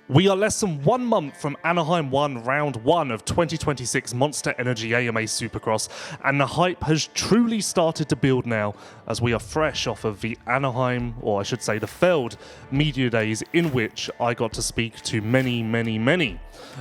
We are less than 1 month from Anaheim 1 Round 1 of 2026 Monster Energy AMA Supercross, and the hype has truly started to build now as we are fresh off of the Anaheim, or I should say the Feld media days, in which I got to speak to many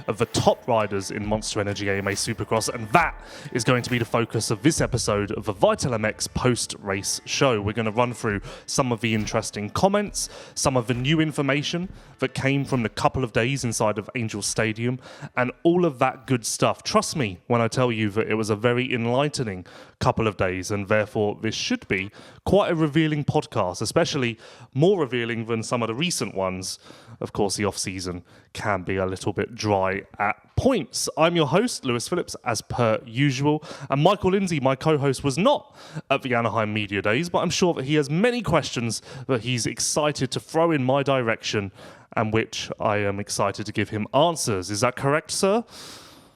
of the top riders in Monster Energy AMA Supercross, and that is going to be the focus of this episode of the Vital MX post-race show. We're going to run through some of the interesting comments, some of the new information that came from the couple of days inside of Angel Stadium, and all of that good stuff. Trust me when I tell you that it was a very enlightening couple of days, and therefore this should be quite a revealing podcast, especially more revealing than some of the recent ones. Of course, the off-season can be a little bit dry at points. I'm your host, Lewis Phillips, as per usual, and Michael Lindsay, my co-host, was not at the Anaheim Media Days, but I'm sure that he has many questions that he's excited to throw in my direction, and which I am excited to give him answers. Is that correct, sir?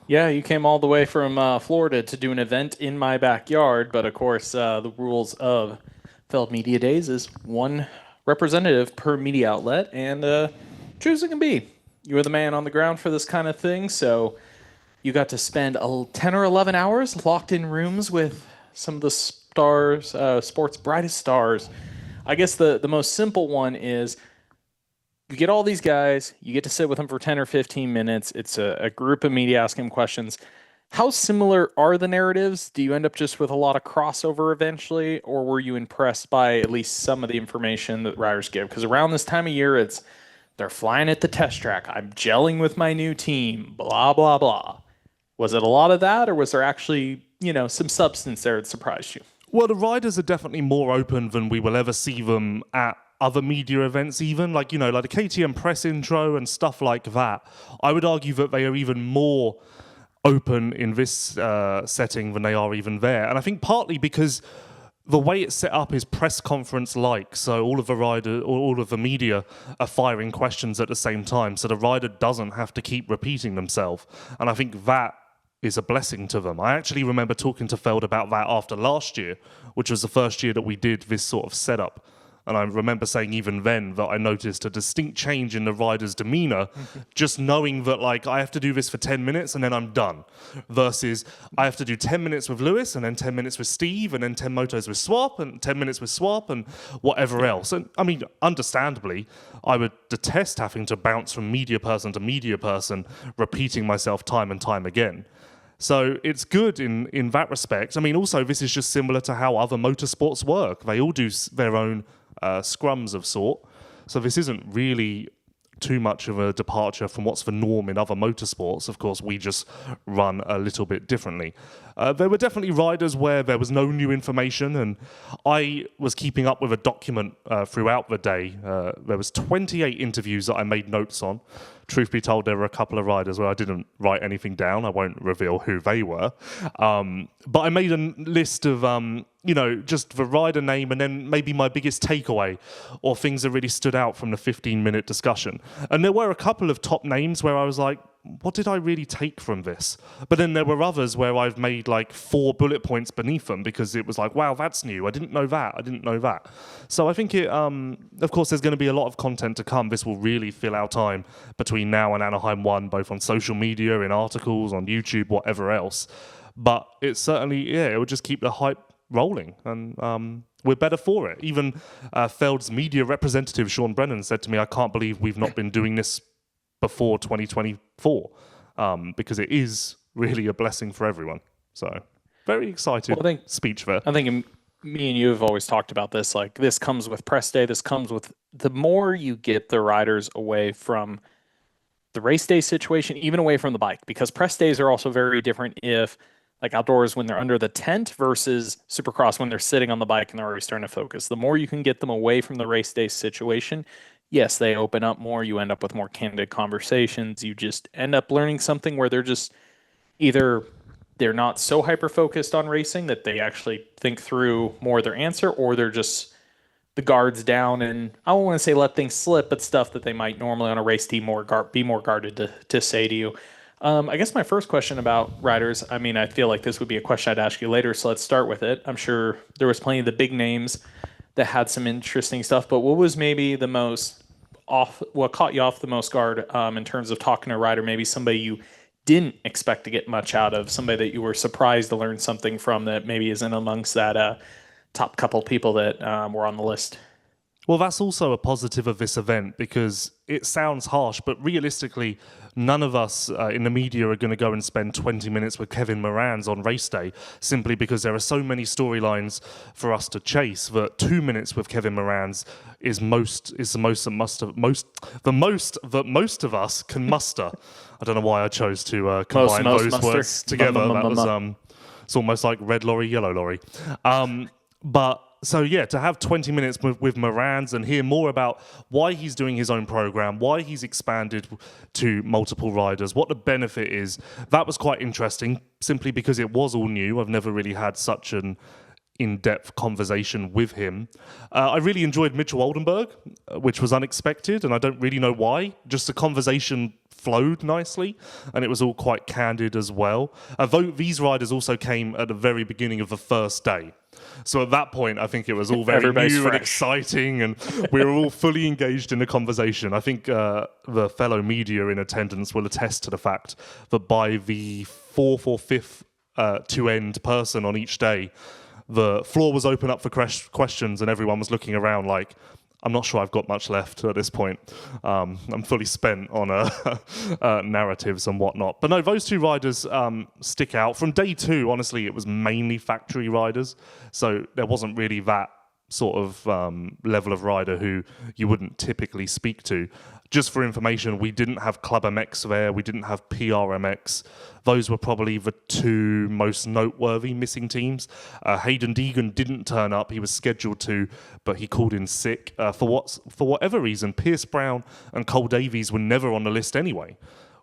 Yeah, you came all the way from Florida to do an event in my backyard, but of course, the rules of Feld Media Days is one representative per media outlet, and choose it can be. You were the man on the ground for this kind of thing, so you got to spend 10 or 11 hours locked in rooms with some of the stars, sport's brightest stars. I guess the most simple one is you get all these guys, you get to sit with them for 10 or 15 minutes. It's a group of media asking them questions. How similar are the narratives? Do you end up just with a lot of crossover eventually, or were you impressed by at least some of the information that riders give? Because around this time of year, they're flying at the test track. I'm gelling with my new team, blah, blah, blah. Was it a lot of that, or was there actually, some substance there that surprised you? Well, the riders are definitely more open than we will ever see them at other media events, even like the KTM press intro and stuff like that. I would argue that they are even more open in this setting than they are even there. And I think partly because the way it's set up is press conference like, so all of the riders, all of the media are firing questions at the same time, so the rider doesn't have to keep repeating themselves. And I think that is a blessing to them. I actually remember talking to Feld about that after last year, which was the first year that we did this sort of setup. And I remember saying even then that I noticed a distinct change in the rider's demeanor, just knowing that I have to do this for 10 minutes and then I'm done, versus I have to do 10 minutes with Lewis and then 10 minutes with Steve and then 10 motos with Swap and 10 minutes with Swap and whatever else. And I mean, understandably, I would detest having to bounce from media person to media person, repeating myself time and time again. So it's good in that respect. I mean, also, this is just similar to how other motorsports work. They all do their own scrums of sort. So this isn't really too much of a departure from what's the norm in other motorsports. Of course, we just run a little bit differently. There were definitely riders where there was no new information, and I was keeping up with a document throughout the day. There was 28 interviews that I made notes on. Truth be told, there were a couple of riders where I didn't write anything down. I won't reveal who they were. But I made a list of, just the rider name and then maybe my biggest takeaway or things that really stood out from the 15-minute discussion. And there were a couple of top names where I was like, what did I really take from this? But then there were others where I've made 4 bullet points beneath them because it was like, wow, that's new. I didn't know that. So I think of course, there's going to be a lot of content to come. This will really fill our time between now and Anaheim 1, both on social media, in articles, on YouTube, whatever else. But it certainly, it will just keep the hype rolling. And we're better for it. Even Feld's media representative, Sean Brennan, said to me, I can't believe we've not been doing this before 2024, because it is really a blessing for everyone. So very excited speech there. I think me and you have always talked about this. This comes with press day. This comes with the more you get the riders away from the race day situation, even away from the bike, because press days are also very different if outdoors when they're under the tent versus Supercross when they're sitting on the bike and they're already starting to focus. The more you can get them away from the race day situation, yes, they open up more. You end up with more candid conversations. You just end up learning something where they're just either they're not so hyper-focused on racing that they actually think through more their answer, or they're just the guards down and I don't want to say let things slip, but stuff that they might normally on a race team be more guarded to say to you. I guess my first question about riders, I mean, I feel like this would be a question I'd ask you later, so let's start with it. I'm sure there was plenty of the big names that had some interesting stuff, but what was maybe the most caught you off the most guard in terms of talking to a rider? Maybe somebody you didn't expect to get much out of, somebody that you were surprised to learn something from that maybe isn't amongst that top couple people that were on the list. Well, that's also a positive of this event because it sounds harsh, but realistically, none of us in the media are going to go and spend 20 minutes with Kevin Moranz on race day simply because there are so many storylines for us to chase that 2 minutes with Kevin Moranz is the most that most of us can muster. I don't know why I chose to combine those words together. That was it's almost like red lorry, yellow lorry. But so yeah, to have 20 minutes with Moranz and hear more about why he's doing his own program, why he's expanded to multiple riders, what the benefit is, that was quite interesting, simply because it was all new. I've never really had such an in-depth conversation with him. I really enjoyed Mitchell Oldenburg, which was unexpected, and I don't really know why. Just the conversation flowed nicely, and it was all quite candid as well. These riders also came at the very beginning of the first day. So at that point, I think it was all very new and exciting, and we were all fully engaged in the conversation. I think the fellow media in attendance will attest to the fact that by the fourth or fifth to-end person on each day, the floor was open up for questions, and everyone was looking around like, I'm not sure I've got much left at this point. I'm fully spent on narratives and whatnot. But no, those two riders stick out. From day two, honestly, it was mainly factory riders. So there wasn't really that sort of level of rider who you wouldn't typically speak to. Just for information, we didn't have Club MX there. We didn't have PRMX. Those were probably the two most noteworthy missing teams. Hayden Deegan didn't turn up. He was scheduled to, but he called in sick. For whatever reason, Pierce Brown and Cole Davies were never on the list anyway,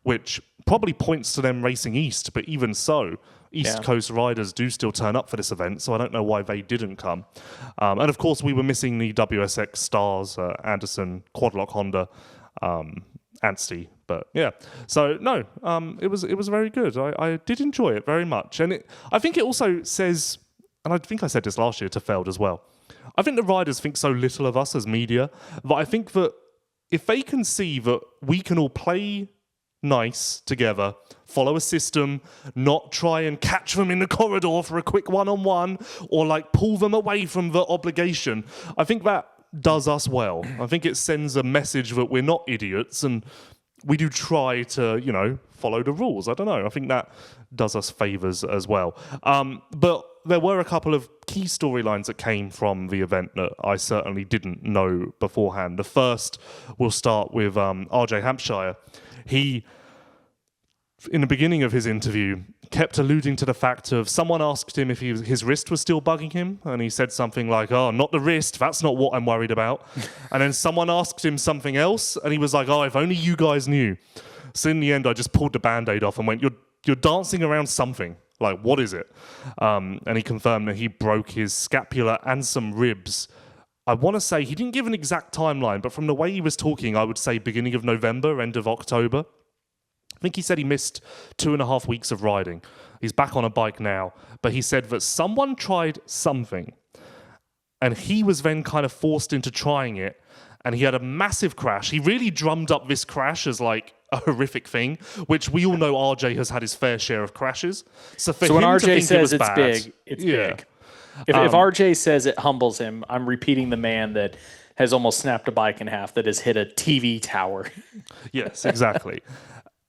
which probably points to them racing east. But even so, East Coast riders do still turn up for this event, so I don't know why they didn't come. And of course, we were missing the WSX stars, Anderson, Quadlock Honda, Anstey, but yeah. So no, it was very good. I did enjoy it very much, and I think it also says, and I think I said this last year to Feld as well. I think the riders think so little of us as media that I think that if they can see that we can all play nice together, follow a system, not try and catch them in the corridor for a quick one-on-one or like pull them away from the obligation, I think that does us well. I think it sends a message that we're not idiots and we do try to, follow the rules. I don't know. I think that does us favors as well. But there were a couple of key storylines that came from the event that I certainly didn't know beforehand. The first, we'll start with RJ Hampshire. He, in the beginning of his interview, kept alluding to the fact of someone asked him if his wrist was still bugging him, and he said something like, "Oh, not the wrist, that's not what I'm worried about." And then someone asked him something else, and he was like, "Oh, if only you guys knew." So in the end, I just pulled the Band-Aid off and went, you're dancing around something. Like, what is it? And he confirmed that he broke his scapula and some ribs. I want to say, he didn't give an exact timeline, but from the way he was talking, I would say beginning of November, end of October. I think he said he missed 2.5 weeks of riding. He's back on a bike now, but he said that someone tried something, and he was then kind of forced into trying it, and he had a massive crash. He really drummed up this crash as like a horrific thing, which we all know RJ has had his fair share of crashes. So when RJ says it's big, it's big. If RJ says it humbles him, I'm repeating the man that has almost snapped a bike in half, that has hit a TV tower. Yes, exactly.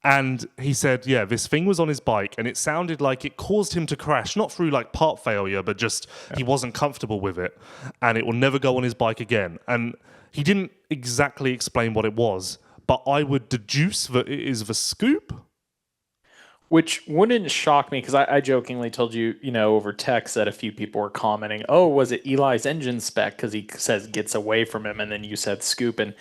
And he said, yeah, this thing was on his bike and it sounded like it caused him to crash, not through like part failure, but just he wasn't comfortable with it and it will never go on his bike again. And he didn't exactly explain what it was, but I would deduce that it is the Scoop. Which wouldn't shock me, because I jokingly told you, over text that a few people were commenting, oh, was it Eli's engine spec? Because he says gets away from him, and then you said Scoop. And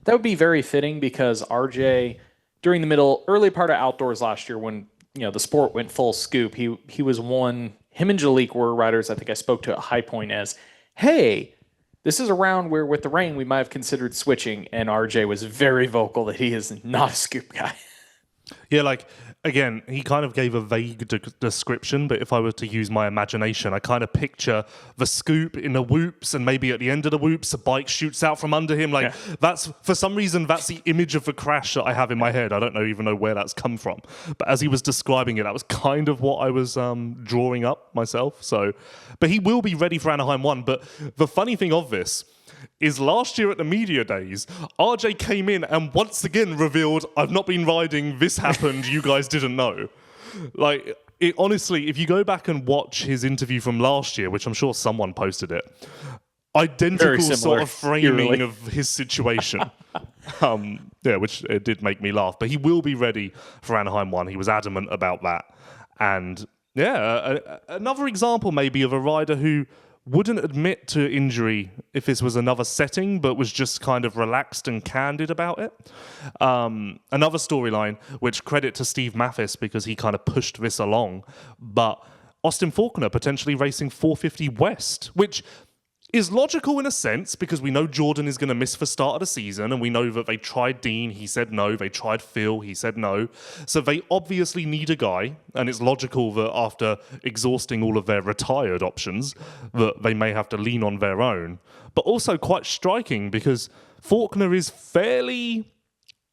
that would be very fitting, because RJ, during the early part of outdoors last year, when the sport went full Scoop, he was one. Him and Jalik were riders I think I spoke to at High Point as, hey, this is a round where with the rain we might have considered switching, and RJ was very vocal that he is not a Scoop guy. Yeah, like again, he kind of gave a vague description, but if I were to use my imagination, I kind of picture the Scoop in the whoops, and maybe at the end of the whoops, a bike shoots out from under him. Like, that's, for some reason, that's the image of the crash that I have in my head. I don't even know where that's come from. But as he was describing it, that was kind of what I was drawing up myself. So, but he will be ready for Anaheim 1. But the funny thing of this is last year at the media days, RJ came in and once again revealed, I've not been riding, this happened, you guys didn't know. Like, it, honestly, if you go back and watch his interview from last year, which I'm sure someone posted it, identical sort of framing of his situation. Which it did make me laugh. But he will be ready for Anaheim 1. He was adamant about that. And another example maybe of a rider who wouldn't admit to injury if this was another setting, but was just kind of relaxed and candid about it. Another storyline, which credit to Steve Mathis because he kind of pushed this along, but Austin Forkner potentially racing 450 West, which is logical in a sense because we know Jordan is going to miss the start of the season, and we know that they tried Dean, he said no. They tried Phil, he said no. So they obviously need a guy, and it's logical that after exhausting all of their retired options, that they may have to lean on their own. But also quite striking because Forkner is fairly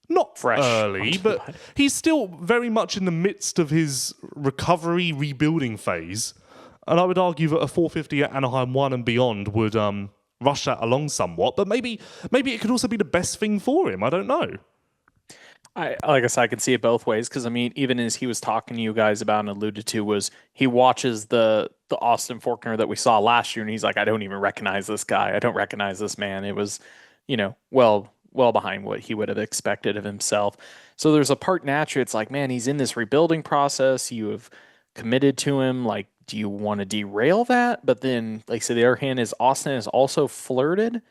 not fresh early, but he's still very much in the midst of his recovery, rebuilding phase. And I would argue that a 450 at Anaheim 1 and beyond would rush that along somewhat. But maybe it could also be the best thing for him. I don't know. Like I said, I can see it both ways. Because, I mean, even as he was talking to you guys about and alluded to, was he watches the Austin Forkner that we saw last year, and he's like, I don't even recognize this guy. I don't recognize this man. It was, well behind what he would have expected of himself. So there's a part naturally, it's like, man, he's in this rebuilding process. You have committed to him. Like, do you want to derail that? But then, like I said, the other hand is Austin has also flirted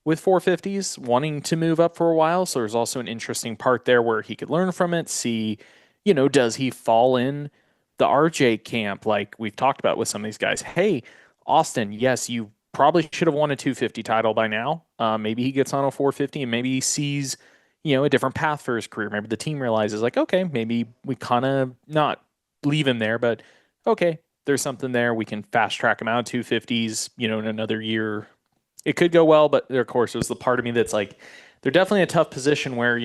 with 450s, wanting to move up for a while. So there's also an interesting part there where he could learn from it, see, does he fall in the RJ camp like we've talked about with some of these guys? Hey, Austin, yes, you probably should have won a 250 title by now. Maybe he gets on a 450 and maybe he sees, a different path for his career. Maybe the team realizes like, okay, maybe we kind of not leave him there, but okay, there's something there. We can fast track him out 250s, in another year. It could go well, but of course, there's the part of me that's like, they're definitely a tough position where,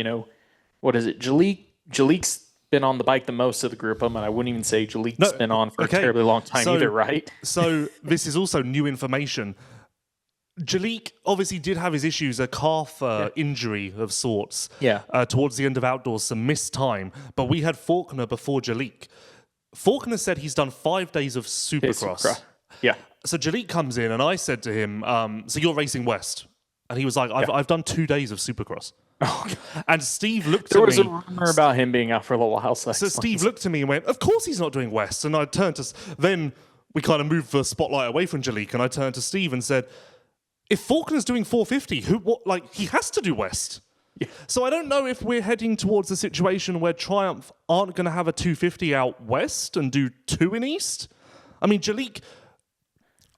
what is it? Jaleek's been on the bike the most of the group, and I wouldn't even say Jaleek's been on for a terribly long time either, right? So this is also new information. Jaleek obviously did have his issues, a calf injury of sorts. Yeah. Towards the end of outdoors, some missed time. But we had Forkner before Jaleek. Forkner said he's done 5 days of Supercross. Yeah. So Jaleek comes in and I said to him, so you're racing West? And he was like, I've done 2 days of Supercross. Oh, and Steve looked at me. There was a rumor about him being out for a little while. So Steve looked at me and went, of course he's not doing West. And I turned to, then we kind of moved the spotlight away from Jaleek, and I turned to Steve and said, if Forkner's doing 450, he has to do West. Yeah. So I don't know if we're heading towards a situation where Triumph aren't going to have a 250 out West and do 2 in East. I mean, Jaleek,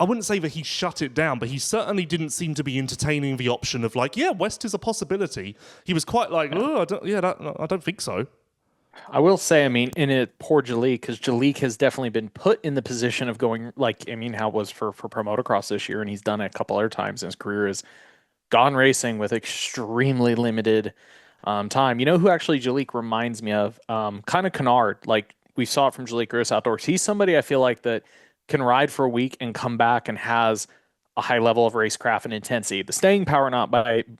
I wouldn't say that he shut it down, but he certainly didn't seem to be entertaining the option of like, yeah, West is a possibility. He was quite like, I don't think so. I will say, I mean, poor Jaleek, because Jaleek has definitely been put in the position of going, like, I mean, how it was for Pro Motocross this year, and he's done it a couple other times in his career, is gone racing with extremely limited time. You know who actually Jaleek reminds me of? Kind of Kennard. Like, we saw it from Jaleek Gross Outdoors. He's somebody I feel like that can ride for a week and come back and has a high level of racecraft and intensity. The staying power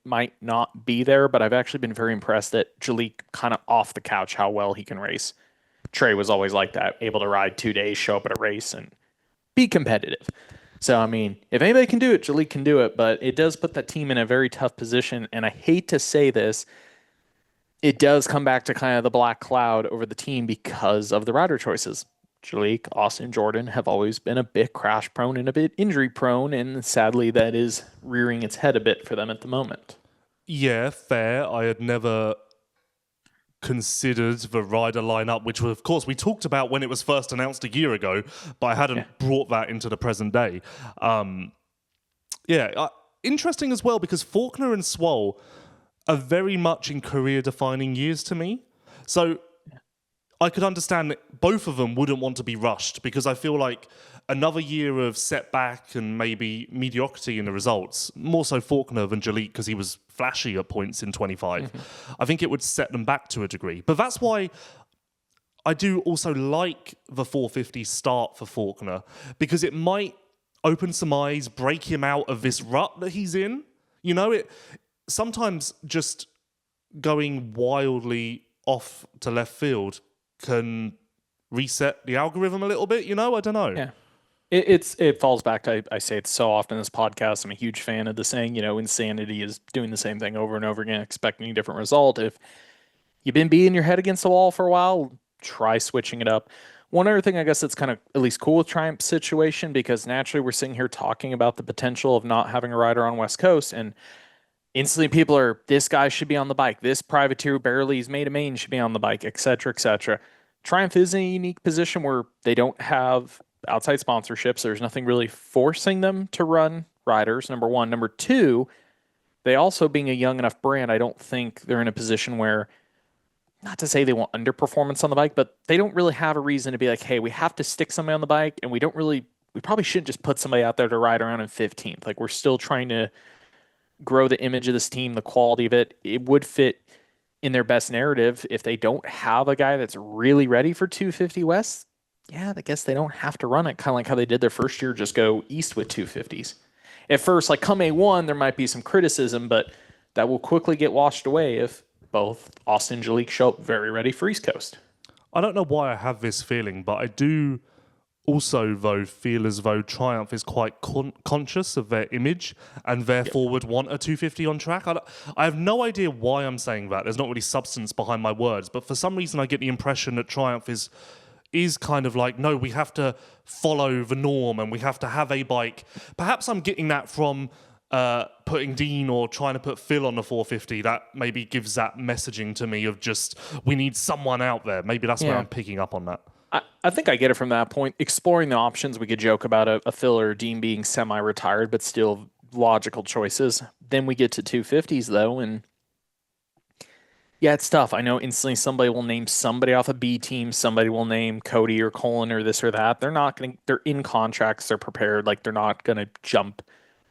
might not be there, but I've actually been very impressed that Jaleek kind of off the couch how well he can race. Trey was always like that, able to ride 2 days, show up at a race, and be competitive. So, I mean, if anybody can do it, Jaleek can do it, but it does put that team in a very tough position, and I hate to say this, it does come back to kind of the black cloud over the team because of the rider choices. Jaleek, Austin, Jordan have always been a bit crash prone and a bit injury prone, and sadly that is rearing its head a bit for them at the moment. Yeah, fair. I had never considered the rider lineup, which of course we talked about when it was first announced a year ago, but I hadn't brought that into the present day. Interesting as well because Forkner and Swole are very much in career-defining years to me. So I could understand that both of them wouldn't want to be rushed, because I feel like another year of setback and maybe mediocrity in the results, more so Forkner than Jaliek, because he was flashy at points in 25. I think it would set them back to a degree. But that's why I do also like the 450 start for Forkner, because it might open some eyes, break him out of this rut that he's in. You know, it sometimes just going wildly off to left field can reset the algorithm a little bit, you know? I don't know. Yeah. It falls back to, I say it so often in this podcast, I'm a huge fan of the saying, you know, insanity is doing the same thing over and over again, expecting a different result. If you've been beating your head against the wall for a while, try switching it up. One other thing, I guess, that's kind of at least cool with Triumph's situation, because naturally we're sitting here talking about the potential of not having a rider on West Coast, and instantly people are, this guy should be on the bike, this privateer who barely has made a main should be on the bike, etc., etc. Triumph is in a unique position where they don't have outside sponsorships. There's nothing really forcing them to run riders, number one. Number two, they also, being a young enough brand, I don't think they're in a position where, not to say they want underperformance on the bike, but they don't really have a reason to be like, hey, we have to stick somebody on the bike, and we probably shouldn't just put somebody out there to ride around in 15th. Like, we're still trying to grow the image of this team, the quality of it. It would fit in their best narrative if they don't have a guy that's really ready for 250 West. Yeah, I guess they don't have to run it, kind of like how they did their first year, just go east with 250s. At first, like come A1, there might be some criticism, but that will quickly get washed away if both Austin and Jaliek show up very ready for East Coast. I don't know why I have this feeling, but I do also, though, feel as though Triumph is quite conscious of their image and therefore would want a 250 on track. I have no idea why I'm saying that. There's not really substance behind my words, but for some reason I get the impression that Triumph is kind of like, no, we have to follow the norm and we have to have a bike. Perhaps I'm getting that from putting Dean or trying to put Phil on the 450. That maybe gives that messaging to me of just, we need someone out there. Maybe that's where I'm picking up on that. I think I get it from that point. Exploring the options, we could joke about a Phil or Dean being semi-retired, but still logical choices. Then we get to 250s, though, and yeah, it's tough. I know instantly somebody will name somebody off a B team. Somebody will name Cody or Colin or this or that. They're in contracts. They're prepared. Like, they're not going to jump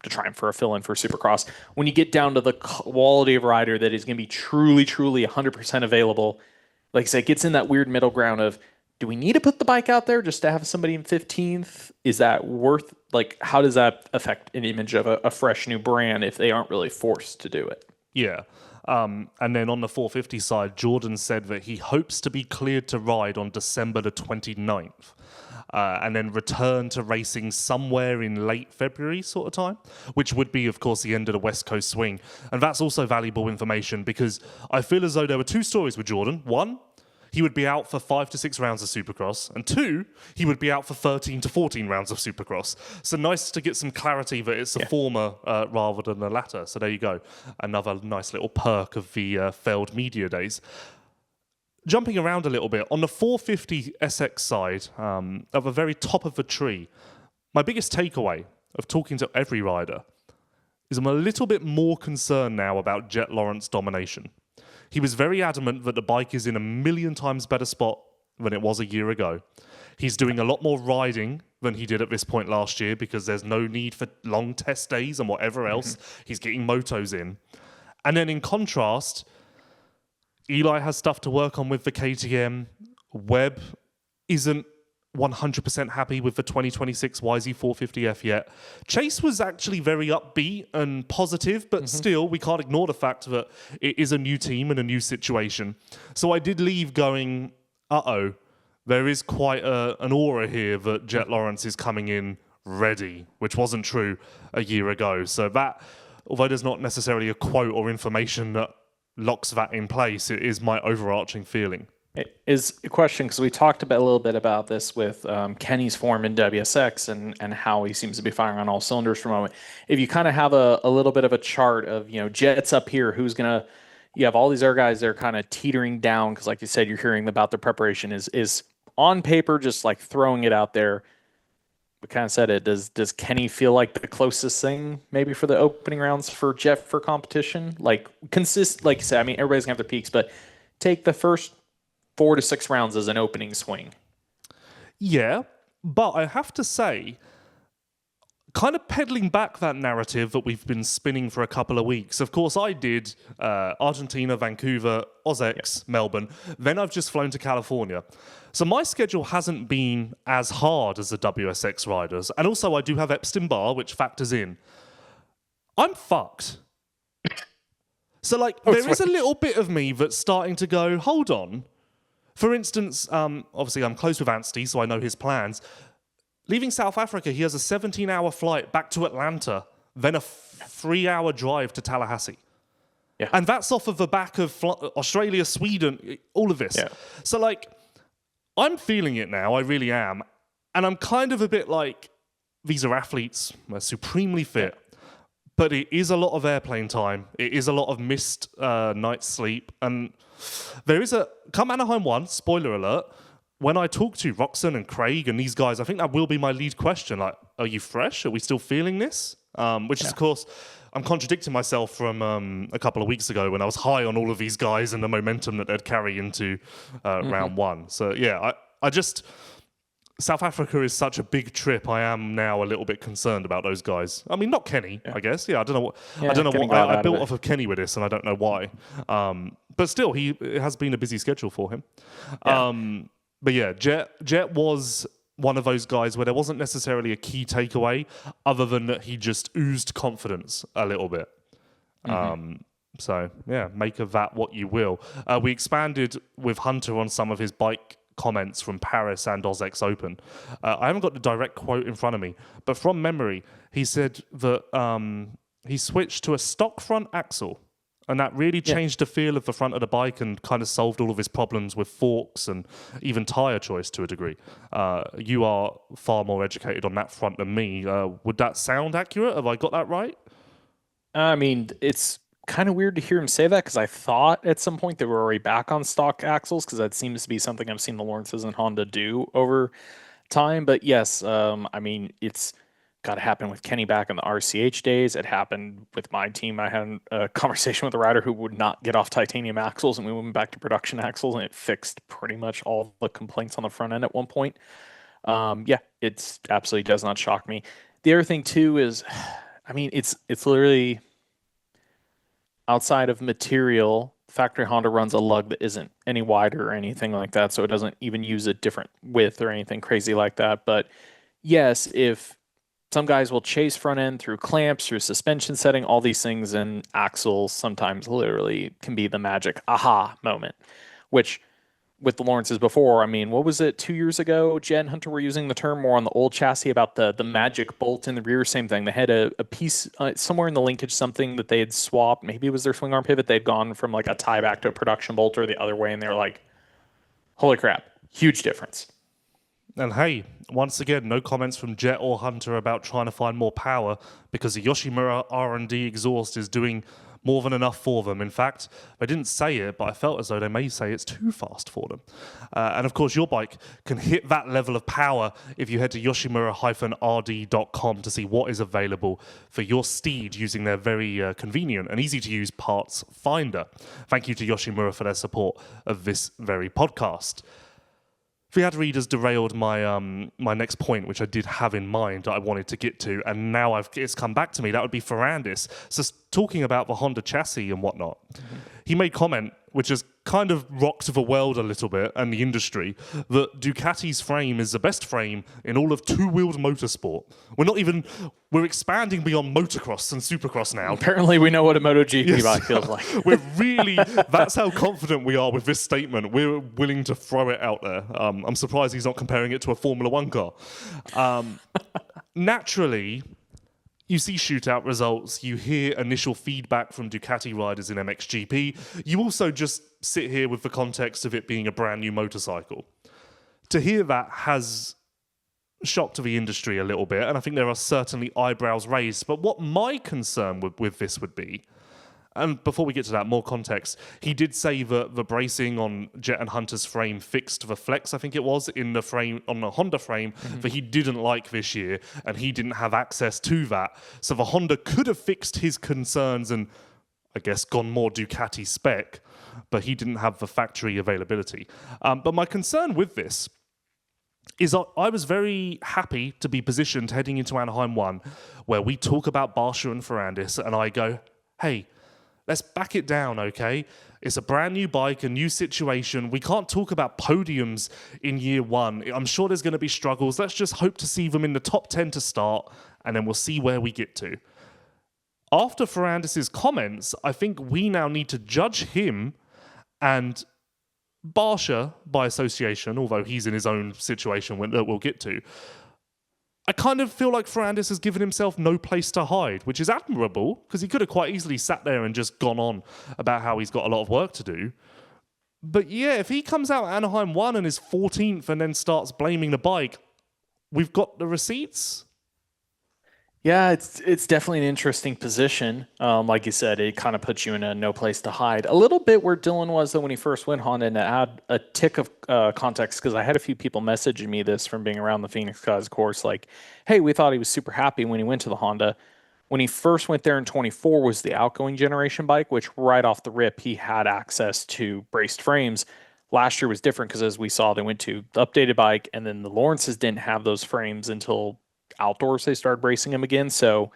to try for a fill-in for Supercross. When you get down to the quality of rider that is going to be truly, truly 100% available, like I said, it gets in that weird middle ground of, do we need to put the bike out there just to have somebody in 15th? Is that worth, like, how does that affect an image of a fresh new brand if they aren't really forced to do it? Yeah. And then on the 450 side, Jordan said that he hopes to be cleared to ride on December the 29th. And then return to racing somewhere in late February sort of time, which would be, of course, the end of the West Coast swing. And that's also valuable information, because I feel as though there were two stories with Jordan. One, he would be out for 5 to 6 rounds of Supercross. And two, he would be out for 13 to 14 rounds of Supercross. So nice to get some clarity that it's the former rather than the latter. So there you go. Another nice little perk of the failed media days. Jumping around a little bit, on the 450 SX side, at the very top of the tree, my biggest takeaway of talking to every rider is I'm a little bit more concerned now about Jett Lawrence domination. He was very adamant that the bike is in a million times better spot than it was a year ago. He's doing a lot more riding than he did at this point last year, because there's no need for long test days and whatever else. He's getting motos in. And then in contrast, Eli has stuff to work on with the KTM. Webb isn't 100% happy with the 2026 YZ450F yet. Chase was actually very upbeat and positive, but still, we can't ignore the fact that it is a new team and a new situation. So I did leave going, there is quite an aura here that Jett Lawrence is coming in ready, which wasn't true a year ago. So that, although there's not necessarily a quote or information that locks that in place, it is my overarching feeling. It is a question, because we talked a little bit about this with Kenny's form in WSX and how he seems to be firing on all cylinders for a moment. If you kind of have a little bit of a chart of, Jett's up here, you have all these other guys that are kind of teetering down, because like you said, you're hearing about their preparation is on paper, just like throwing it out there. We kind of said it. Does Kenny feel like the closest thing maybe for the opening rounds for Jett for competition? Like you said, I mean, everybody's gonna have their peaks, but take the first 4 to 6 rounds as an opening swing. Yeah, but I have to say, kind of peddling back that narrative that we've been spinning for a couple of weeks. Of course, I did Argentina, Vancouver, OzX, Melbourne. Then I've just flown to California. So my schedule hasn't been as hard as the WSX riders. And also I do have Epstein Barr, which factors in. I'm fucked. So there is a little bit of me that's starting to go, hold on. For instance, obviously I'm close with Anstey, so I know his plans. Leaving South Africa, he has a 17-hour flight back to Atlanta, then a 3-hour drive to Tallahassee. Yeah. And that's off of the back of Australia, Sweden, all of this. Yeah. So, I'm feeling it now, I really am. And I'm kind of a bit like, these are athletes, they're supremely fit, but it is a lot of airplane time. It is a lot of missed night's sleep. And there is come Anaheim 1, spoiler alert, when I talk to Roxon and Craig and these guys, I think that will be my lead question. Are you fresh? Are we still feeling this? Which is, of course, I'm contradicting myself from a couple of weeks ago when I was high on all of these guys and the momentum that they'd carry into round 1. So, yeah, I just... South Africa is such a big trip. I am now a little bit concerned about those guys. I mean, not Kenny, I guess. Yeah, I don't know what. I don't know what. I built off of Kenny with this, and I don't know why. But still, it has been a busy schedule for him. Yeah. But yeah, Jett was one of those guys where there wasn't necessarily a key takeaway other than that he just oozed confidence a little bit. So, yeah, make of that what you will. We expanded with Hunter on some of his bike comments from Paris and OzX Open. I haven't got the direct quote in front of me, but from memory, he said that he switched to a stock front axle, and that really changed the feel of the front of the bike and kind of solved all of his problems with forks and even tyre choice to a degree. You are far more educated on that front than me. Would that sound accurate? Have I got that right? I mean, it's kind of weird to hear him say that because I thought at some point they were already back on stock axles because that seems to be something I've seen the Lawrences and Honda do over time. But yes, I mean, it's got to happen with Kenny back in the RCH days. It happened with my team. I had a conversation with a rider who would not get off titanium axles, and we went back to production axles, and it fixed pretty much all the complaints on the front end at one point. It absolutely does not shock me. The other thing too is, I mean, it's literally outside of material. Factory Honda runs a lug that isn't any wider or anything like that, so it doesn't even use a different width or anything crazy like that. But yes, if some guys will chase front end through clamps, through suspension setting, all these things, and axles sometimes literally can be the magic aha moment, which with the Lawrences before, I mean, what was it, 2 years ago? Jett and Hunter were using the term more on the old chassis about the magic bolt in the rear, same thing. They had a piece somewhere in the linkage, something that they had swapped. Maybe it was their swing arm pivot. They'd gone from like a tie back to a production bolt or the other way, and they were like, holy crap, huge difference. And hey, once again, no comments from Jett or Hunter about trying to find more power because the Yoshimura R&D exhaust is doing more than enough for them. In fact, they didn't say it, but I felt as though they may say it's too fast for them. And of course, your bike can hit that level of power if you head to yoshimura-rd.com to see what is available for your steed using their very convenient and easy-to-use parts finder. Thank you to Yoshimura for their support of this very podcast. The ad readers derailed my my next point, which I did have in mind that I wanted to get to, and now it's come back to me. That would be Ferrandis. So talking about the Honda chassis and whatnot, he made comment, which has kind of rocked the world a little bit and the industry, that Ducati's frame is the best frame in all of two-wheeled motorsport. We're expanding beyond motocross and supercross now. Apparently we know what a MotoGP bike feels like. That's how confident we are with this statement. We're willing to throw it out there. I'm surprised he's not comparing it to a Formula One car. Naturally, you see shootout results, you hear initial feedback from Ducati riders in MXGP. You also just sit here with the context of it being a brand new motorcycle. To hear that has shocked the industry a little bit, and I think there are certainly eyebrows raised. But what my concern with this would be, and before we get to that, more context, he did say that the bracing on Jett and Hunter's frame fixed the flex, I think it was, in the frame on the Honda frame that he didn't like this year, and he didn't have access to that. So the Honda could have fixed his concerns and, I guess, gone more Ducati spec, but he didn't have the factory availability. But my concern with this is I was very happy to be positioned heading into Anaheim 1, where we talk about Barsha and Ferrandis, and I go, hey, let's back it down, okay? It's a brand new bike, a new situation. We can't talk about podiums in year one. I'm sure there's going to be struggles. Let's just hope to see them in the top 10 to start, and then we'll see where we get to. After Ferrandis' comments, I think we now need to judge him and Barsha by association, although he's in his own situation that we'll get to. I kind of feel like Ferrandis has given himself no place to hide, which is admirable, because he could have quite easily sat there and just gone on about how he's got a lot of work to do. But yeah, if he comes out at Anaheim 1 and is 14th and then starts blaming the bike, we've got the receipts. Yeah, it's definitely an interesting position. Like you said, it kind of puts you in a no place to hide. A little bit where Dylan was though when he first went Honda, and to add a tick of context, because I had a few people messaging me this from being around the Phoenix Guys course, like, hey, we thought he was super happy when he went to the Honda. When he first went there in 24 was the outgoing generation bike, which right off the rip, he had access to braced frames. Last year was different because as we saw, they went to the updated bike, and then the Lawrences didn't have those frames until outdoors they started bracing him again. So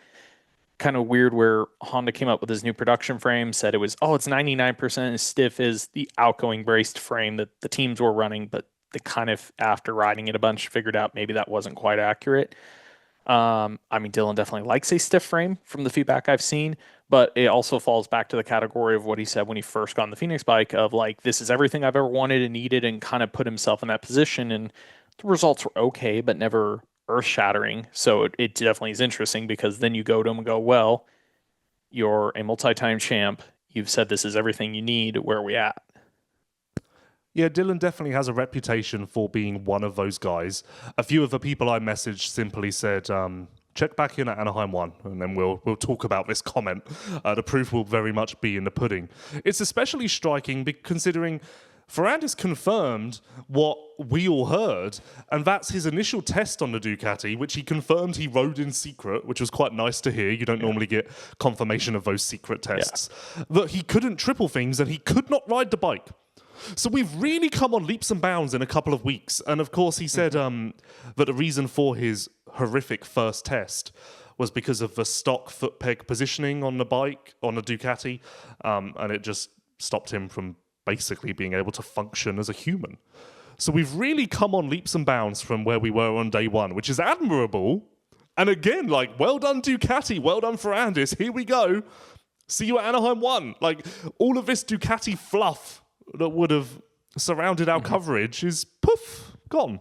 kind of weird where Honda came up with his new production frame, said it's 99% as stiff as the outgoing braced frame that the teams were running, but they kind of, after riding it a bunch, figured out maybe that wasn't quite accurate. I mean, Dylan definitely likes a stiff frame from the feedback I've seen, but it also falls back to the category of what he said when he first got on the Phoenix bike of like, this is everything I've ever wanted and needed, and kind of put himself in that position. And the results were okay, but never earth-shattering. So it definitely is interesting, because then you go to him and go, well, you're a multi-time champ. You've said this is everything you need. Where are we at? Yeah, Dylan definitely has a reputation for being one of those guys. A few of the people I messaged simply said, check back in at Anaheim 1, and then we'll talk about this comment. The proof will very much be in the pudding. It's especially striking considering Ferrandis confirmed what we all heard, and that's his initial test on the Ducati, which he confirmed he rode in secret, which was quite nice to hear. You don't normally get confirmation of those secret tests. Yeah. That he couldn't triple things and he could not ride the bike. So we've really come on leaps and bounds in a couple of weeks. And of course, he said that the reason for his horrific first test was because of the stock foot peg positioning on the bike, on the Ducati, and it just stopped him from basically being able to function as a human. So we've really come on leaps and bounds from where we were on day one, which is admirable. And again, like, well done Ducati, well done Ferrandis, here we go. See you at Anaheim 1. Like, all of this Ducati fluff that would have surrounded our coverage is poof, gone.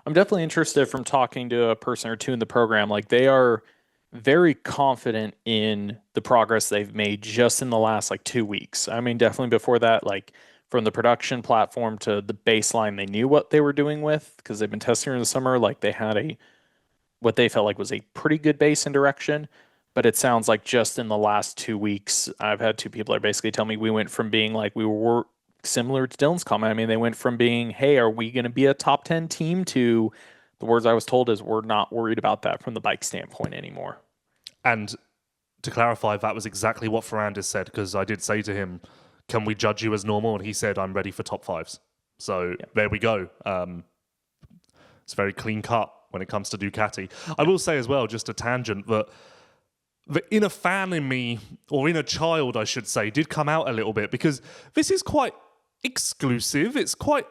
I'm definitely interested from talking to a person or two in the program. Like, they are very confident in the progress they've made just in the last 2 weeks. I mean, definitely before that, like from the production platform to the baseline, they knew what they were doing with, because they've been testing in the summer. Like, they had what they felt like was a pretty good base and direction. But it sounds like just in the last 2 weeks, I've had two people that basically tell me we went from being like, we were similar to Dylan's comment. I mean, they went from being, hey, are we going to be a top 10 team, to the words I was told is, we're not worried about that from the bike standpoint anymore. And to clarify, that was exactly what Ferrandis said, because I did say to him, can we judge you as normal? And he said, I'm ready for top fives. So There we go. It's very clean cut when it comes to Ducati. I will say as well, just a tangent, that the inner fan in me, or inner child, I should say, did come out a little bit, because this is quite exclusive. It's quite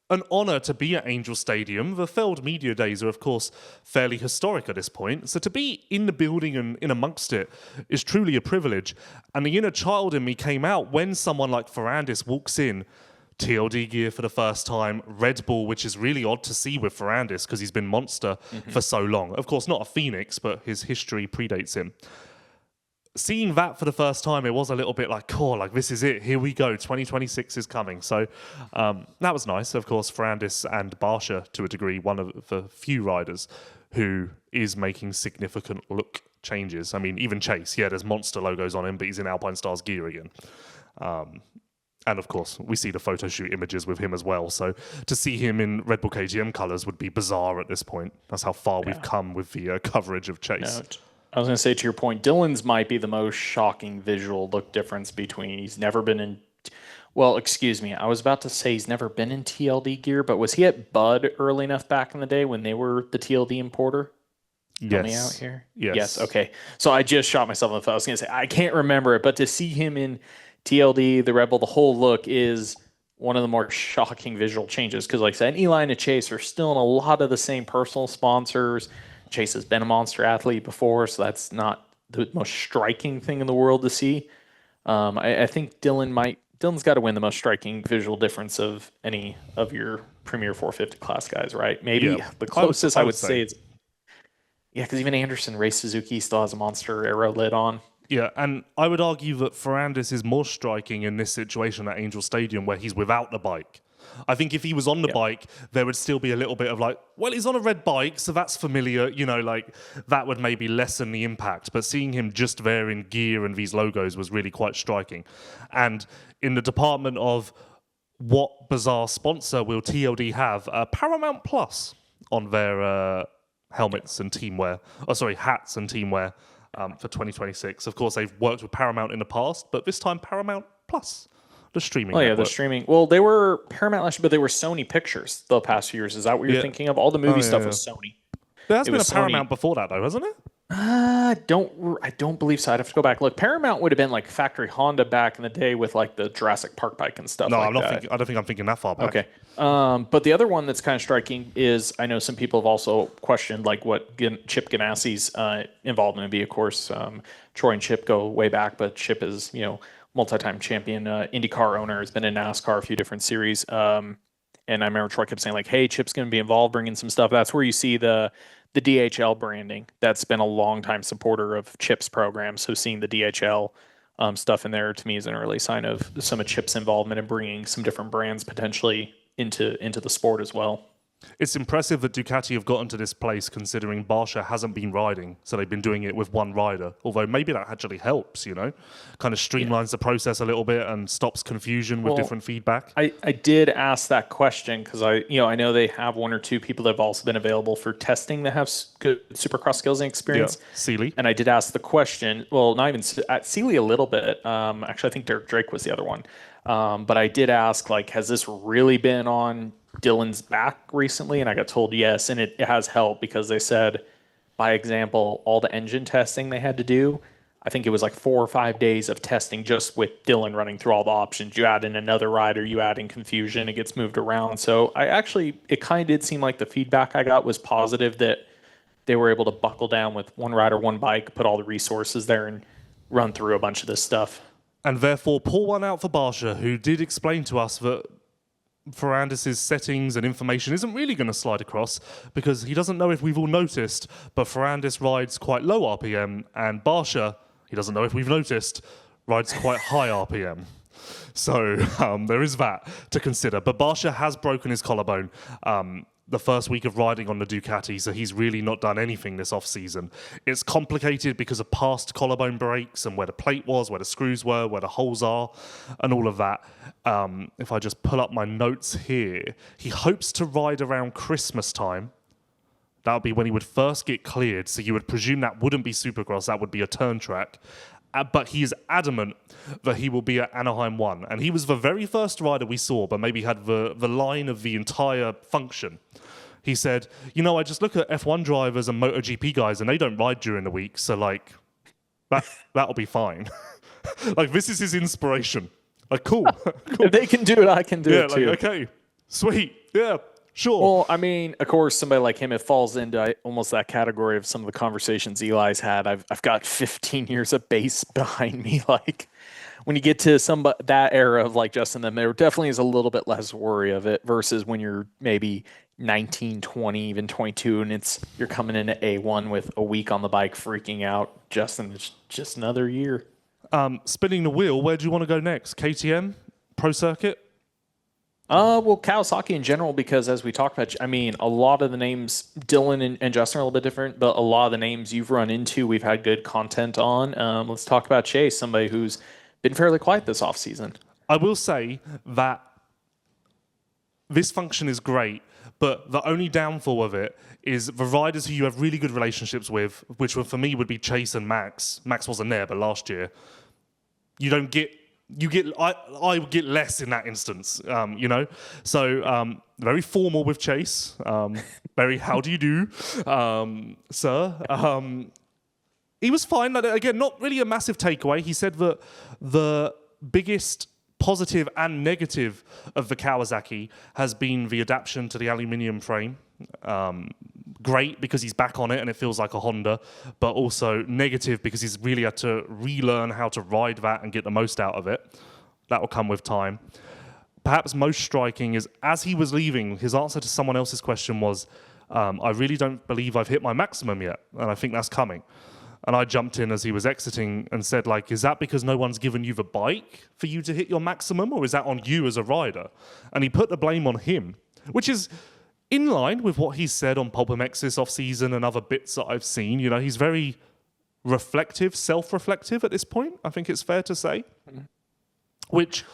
an honor to be at Angel Stadium. The Feld Media Days are, of course, fairly historic at this point. So to be in the building and in amongst it is truly a privilege. And the inner child in me came out when someone like Ferrandis walks in, TLD gear for the first time, Red Bull, which is really odd to see with Ferrandis because he's been Monster for so long. Of course, not a Phoenix, but his history predates him. Seeing that for the first time, it was a little bit like, oh, like, this is it. Here we go. 2026 is coming. So that was nice. Of course, Ferrandis and Barsha, to a degree, one of the few riders who is making significant look changes. I mean, even Chase, there's Monster logos on him, but he's in Alpine Stars gear again. And of course, we see the photo shoot images with him as well. So to see him in Red Bull KTM colours would be bizarre at this point. That's how far we've come with the coverage of Chase. I was going to say, to your point, Dylan's might be the most shocking visual look difference between he's never been in. Well, excuse me. I was about to say he's never been in TLD gear, but was he at Bud early enough back in the day when they were the TLD importer? Help me out here. Yes. Okay. So I just shot myself in the foot. I was going to say I can't remember it, but to see him in TLD, the Rebel, the whole look is one of the more shocking visual changes. Because, like I said, Eli and Chase are still in a lot of the same personal sponsors. Chase has been a monster athlete before, so that's not the most striking thing in the world to see. I think Dylan's got to win the most striking visual difference of any of your Premier 450 class guys, right? Maybe the closest I would say is, because even Anderson Race Suzuki still has a monster aero lid on. Yeah, and I would argue that Ferrandis is more striking in this situation at Angel Stadium where he's without the bike. I think if he was on the bike, there would still be a little bit of like, well, he's on a red bike, so that's familiar, like that would maybe lessen the impact. But seeing him just there in gear and these logos was really quite striking. And in the department of what bizarre sponsor will TLD have, Paramount Plus on their helmets and teamwear, hats and teamwear for 2026. Of course, they've worked with Paramount in the past, but this time Paramount Plus. The streaming. Oh yeah, the streaming. Well, they were Paramount last year, but they were Sony Pictures the past few years. Is that what you're thinking of? All the movie stuff was Sony. There has been a Paramount before that, though, hasn't it? I don't believe so. I'd have to go back. Look, Paramount would have been like factory Honda back in the day with like the Jurassic Park bike and stuff. No, I'm not thinking. I don't think I'm thinking that far back. Okay. But the other one that's kind of striking is I know some people have also questioned like what Chip Ganassi's involvement would be. Of course, Troy and Chip go way back, but Chip is multi-time champion IndyCar owner, has been in NASCAR, a few different series. And I remember Troy kept saying like, hey, Chip's going to be involved, bringing some stuff. That's where you see the DHL branding. That's been a long time supporter of Chip's program. So seeing the DHL stuff in there to me is an early sign of some of Chip's involvement in bringing some different brands potentially into the sport as well. It's impressive that Ducati have gotten to this place considering Barsha hasn't been riding, so they've been doing it with one rider. Although maybe that actually helps, kind of streamlines the process a little bit and stops confusion with different feedback. I did ask that question because I know they have one or two people that have also been available for testing that have good Supercross skills and experience. Yeah, Seeley. And I did ask the question. Well, not even at Seeley a little bit. Actually, I think Derek Drake was the other one. But I did ask, like, has this really been on Dylan's back recently? And I got told yes, and it has helped because they said, by example, all the engine testing they had to do, I think it was like 4 or 5 days of testing just with Dylan running through all the options. You add in another rider, you add in confusion, it gets moved around. So it kind of did seem like the feedback I got was positive that they were able to buckle down with one rider, one bike, put all the resources there and run through a bunch of this stuff. And therefore, pull one out for Barsha, who did explain to us that Ferrandis' settings and information isn't really going to slide across because he doesn't know if we've all noticed, but Ferrandis rides quite low RPM, and Barsha, he doesn't know if we've noticed, rides quite high RPM. So there is that to consider. But Barsha has broken his collarbone the first week of riding on the Ducati, so he's really not done anything this off-season. It's complicated because of past collarbone breaks and where the plate was, where the screws were, where the holes are, and all of that. If I just pull up my notes here, he hopes to ride around Christmas time. That would be when he would first get cleared, so you would presume that wouldn't be Supercross, that would be a turn track. But he is adamant that he will be at Anaheim 1. And he was the very first rider we saw, but maybe had the line of the entire function. He said, I just look at F1 drivers and MotoGP guys, and they don't ride during the week, so, like, that'll be fine. Like, this is his inspiration. Like, cool. If they can do it, I can do it too. Like, okay, sweet, yeah. Sure. Well, I mean, of course, somebody like him, it falls into almost that category of some of the conversations Eli's had. I've got 15 years of base behind me. Like, when you get to that era of like Justin, then there definitely is a little bit less worry of it versus when you're maybe 19, 20, even 22, and you're coming into A1 with a week on the bike, freaking out. Justin, it's just another year. Spinning the wheel. Where do you want to go next? KTM, Pro Circuit. Well, Kawasaki in general, because as we talked about, I mean, a lot of the names, Dylan and Justin are a little bit different, but a lot of the names you've run into, we've had good content on. Let's talk about Chase, somebody who's been fairly quiet this offseason. I will say that this function is great, But the only downfall of it is the riders who you have really good relationships with, which for me would be Chase and Max. Max wasn't there, but last year, I would get less in that instance, So very formal with Chase. Very how do you do, sir? He was fine. Again, not really a massive takeaway. He said that the biggest positive and negative of the Kawasaki has been the adaptation to the aluminium frame. Great because he's back on it and it feels like a Honda, but also negative because he's really had to relearn how to ride that and get the most out of it. That will come with time. Perhaps most striking is, as he was leaving, his answer to someone else's question was, I really don't believe I've hit my maximum yet, and I think that's coming. And I jumped in as he was exiting and said, is that because no one's given you the bike for you to hit your maximum, or is that on you as a rider? And he put the blame on him, which is in line with what he said on Pulp MX this off-season and other bits that I've seen. He's very reflective, self-reflective at this point, I think it's fair to say, which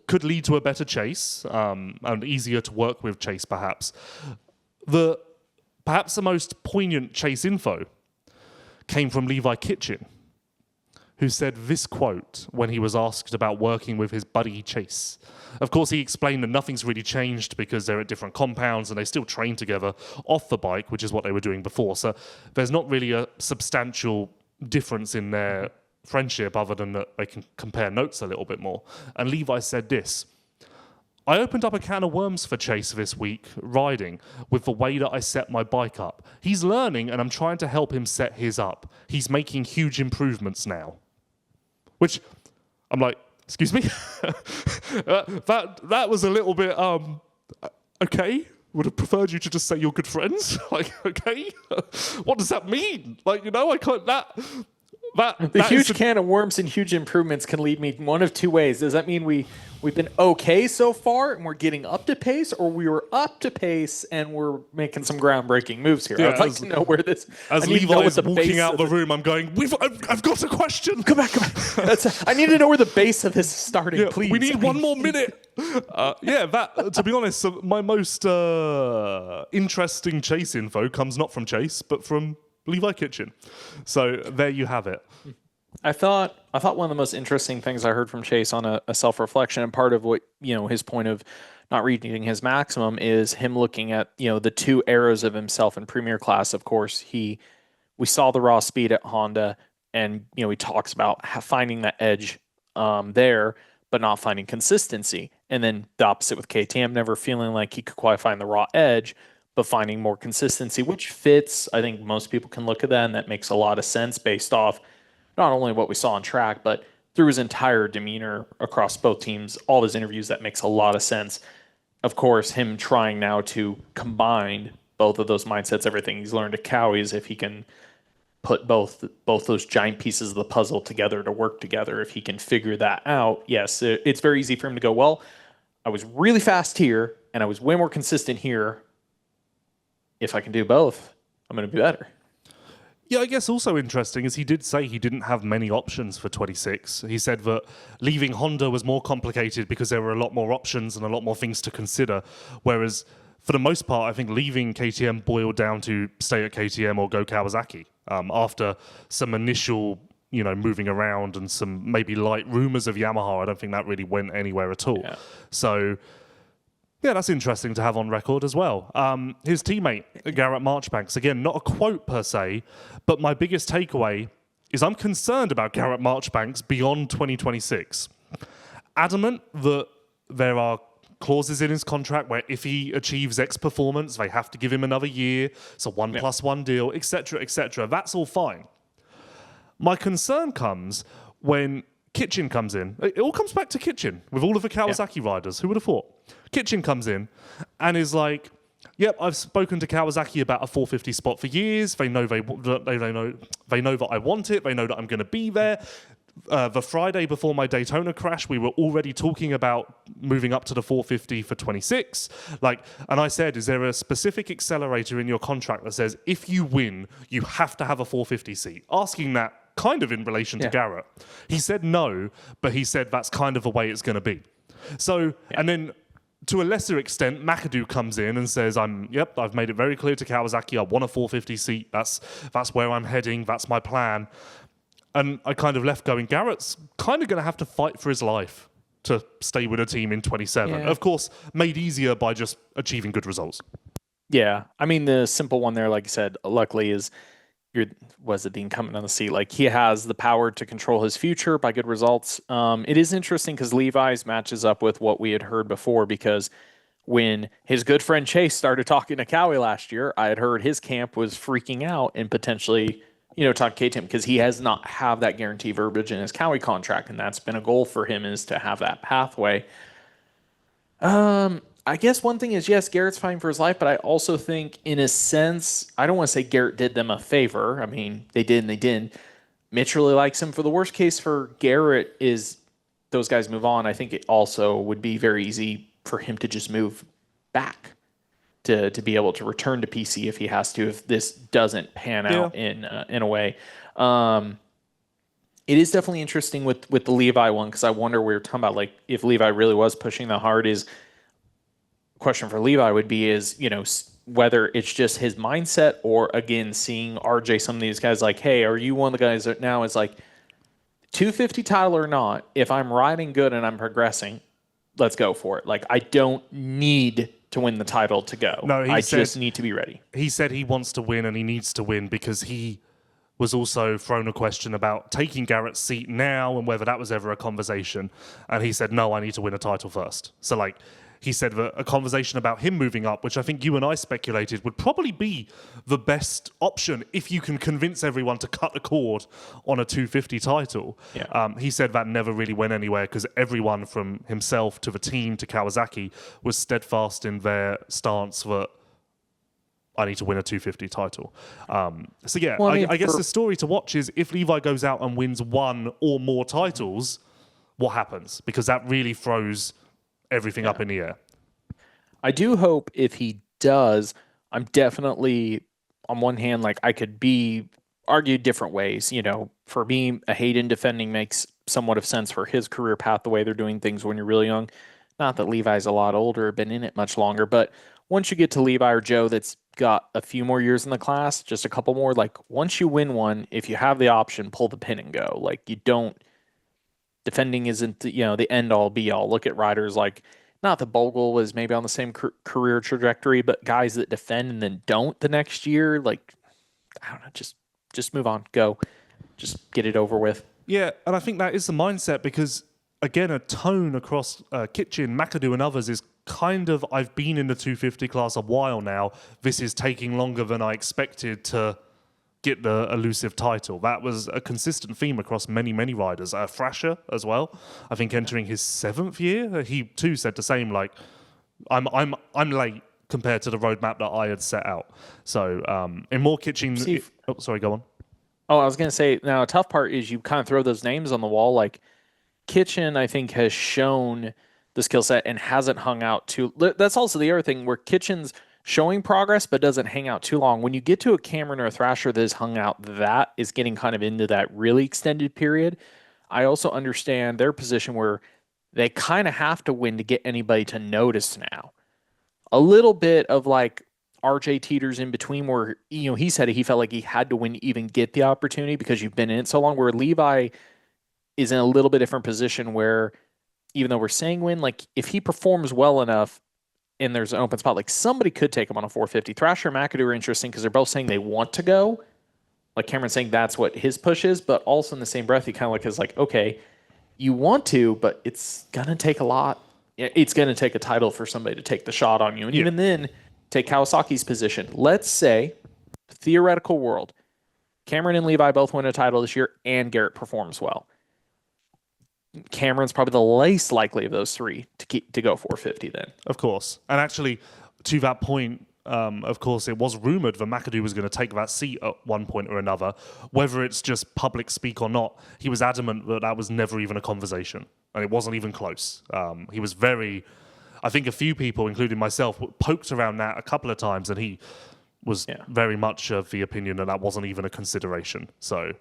could lead to a better Chase and easier to work with Chase, perhaps. Perhaps the most poignant Chase info came from Levi Kitchen, who said this quote when he was asked about working with his buddy Chase. Of course, he explained that nothing's really changed because they're at different compounds and they still train together off the bike, which is what they were doing before. So there's not really a substantial difference in their friendship other than that they can compare notes a little bit more. And Levi said this: I opened up a can of worms for Chase this week, riding, with the way that I set my bike up. He's learning, and I'm trying to help him set his up. He's making huge improvements now. Which, I'm like, excuse me? that was a little bit, okay. Would have preferred you to just say you're good friends. Okay. What does that mean? I can't, The huge can of worms and huge improvements can lead me one of two ways. Does that mean we've been okay so far and we're getting up to pace, or we were up to pace and we're making some groundbreaking moves here? Yeah, I'd like to know where this. As Levi is walking out the room, I'm going, I've got a question. Come back. I need to know where the base of this is starting, please. We need one more minute. To be honest, my most interesting Chase info comes not from Chase, but from Levi Kitchen. So there you have it. I thought one of the most interesting things I heard from Chase on a self-reflection, and part of what, his point of not reaching his maximum is him looking at, the two eras of himself in Premier Class. Of course, we saw the raw speed at Honda, and, he talks about finding that edge there, but not finding consistency. And then the opposite with KTM, never feeling like he could quite find the raw edge, but finding more consistency, which fits. I think most people can look at that, and that makes a lot of sense based off not only what we saw on track, but through his entire demeanor across both teams, all his interviews. That makes a lot of sense. Of course, him trying now to combine both of those mindsets, everything he's learned at Cowie's, if he can put both those giant pieces of the puzzle together to work together, if he can figure that out, yes, it's very easy for him to go, well, I was really fast here, and I was way more consistent here. If I can do both, I'm going to be better. Yeah, I guess also interesting is he did say he didn't have many options for 26. He said that leaving Honda was more complicated because there were a lot more options and a lot more things to consider. Whereas, for the most part, I think leaving KTM boiled down to stay at KTM or go Kawasaki. After some initial, moving around and some maybe light rumors of Yamaha, I don't think that really went anywhere at all. Yeah. So, yeah, that's interesting to have on record as well. His teammate, Garrett Marchbanks, again, not a quote per se, but my biggest takeaway is I'm concerned about Garrett Marchbanks beyond 2026. Adamant that there are clauses in his contract where if he achieves X performance, they have to give him another year. It's a 1+1 deal, etc., etc. That's all fine. My concern comes when Kitchen comes in. It all comes back to Kitchen with all of the Kawasaki riders. Who would have thought? Kitchen comes in and is like, yep, I've spoken to Kawasaki about a 450 spot for years. They know that I want it. They know that I'm going to be there. The Friday before my Daytona crash, we were already talking about moving up to the 450 for 26. And I said, is there a specific accelerator in your contract that says if you win, you have to have a 450 seat? Asking that kind of in relation to Garrett. He said no, but he said that's kind of the way it's going to be. So, and then to a lesser extent, McAdoo comes in and says, I've made it very clear to Kawasaki, I want a 450 seat. That's where I'm heading. That's my plan. And I kind of left going, Garrett's kind of going to have to fight for his life to stay with a team in 27. Yeah. Of course, made easier by just achieving good results. Yeah. I mean, the simple one there, like you said, luckily is the incumbent on the seat. Like, he has the power to control his future by good results. It is interesting because Levi's matches up with what we had heard before, because when his good friend Chase started talking to Cowie last year, I had heard his camp was freaking out and potentially, talk to KTM, because he has not have that guarantee verbiage in his Cowie contract, and that's been a goal for him, is to have that pathway. I guess one thing is, yes, Garrett's fighting for his life, but I also think, in a sense, I don't want to say Garrett did them a favor. I mean, they did and they didn't. Mitch really likes him. For the worst case for Garrett is those guys move on. I think it also would be very easy for him to just move back to be able to return to PC if he has to, if this doesn't pan out in a way. It is definitely interesting with the Levi one, because I wonder, we were talking about, like, if Levi really was pushing that hard, question for Levi would be whether it's just his mindset, or again, seeing RJ, some of these guys, like, hey, are you one of the guys that now is like, 250 title or not, if I'm riding good and I'm progressing, let's go for it. Like, I don't need to win the title to go. No, I just need to be ready. He said he wants to win and he needs to win, because he was also thrown a question about taking Garrett's seat now and whether that was ever a conversation. And he said, no, I need to win a title first. So, like, he said that a conversation about him moving up, which I think you and I speculated would probably be the best option if you can convince everyone to cut a cord on a 250 title. Yeah. He said that never really went anywhere, because everyone from himself to the team to Kawasaki was steadfast in their stance that I need to win a 250 title. So yeah, well, I guess the story to watch is, if Levi goes out and wins one or more titles, what happens? Because that really throws everything up in the air. I do hope, if he does, I'm definitely, on one hand, like, I could be argued different ways. For me, a Hayden defending makes somewhat of sense for his career path, the way they're doing things when you're really young. Not that Levi's a lot older, been in it much longer, but once you get to Levi or Joe, that's got a few more years in the class, just a couple more, like, once you win one, if you have the option, pull the pin and go. Like, you don't, defending isn't the end all be all. Look at riders like, not that Bogle was maybe on the same career trajectory, but guys that defend and then don't the next year, like, I don't know, just move on, go, just get it over with. Yeah, and I think that is the mindset, because again, a tone across Kitchen, McAdoo and others is kind of, I've been in the 250 class a while now, this is taking longer than I expected to get the elusive title. That was a consistent theme across many, many riders. Thrasher as well, I think, entering his 7th year, he too said the same, like, I'm late compared to the roadmap that I had set out. So in more Kitchen... sorry, go on. Oh, I was going to say, now a tough part is you kind of throw those names on the wall. Like, Kitchen, I think, has shown the skill set and hasn't hung out too... That's also the other thing, where Kitchen's showing progress but doesn't hang out too long. When you get to a Cameron or a Thrasher that is hung out, that is getting kind of into that really extended period. I also understand their position where they kind of have to win to get anybody to notice now. A little bit of, like, RJ teeters in between, where, he said he felt like he had to win to even get the opportunity because you've been in it so long, where Levi is in a little bit different position, where even though we're saying win, like, if he performs well enough and there's an open spot, like, somebody could take him on a 450. Thrasher and McAdoo are interesting because they're both saying they want to go. Like, Cameron's saying that's what his push is, but also in the same breath, he kind of like is like, okay, you want to, but it's going to take a lot. It's going to take a title for somebody to take the shot on you. And even then, take Kawasaki's position. Let's say, theoretical world, Cameron and Levi both win a title this year and Garrett performs well. Cameron's probably the least likely of those three to go 450 then. Of course. And actually, to that point, of course, it was rumoured that McAdoo was going to take that seat at one point or another. Whether it's just public speak or not, he was adamant that that was never even a conversation. And it wasn't even close. He was very... I think a few people, including myself, poked around that a couple of times, and he was very much of the opinion that wasn't even a consideration. So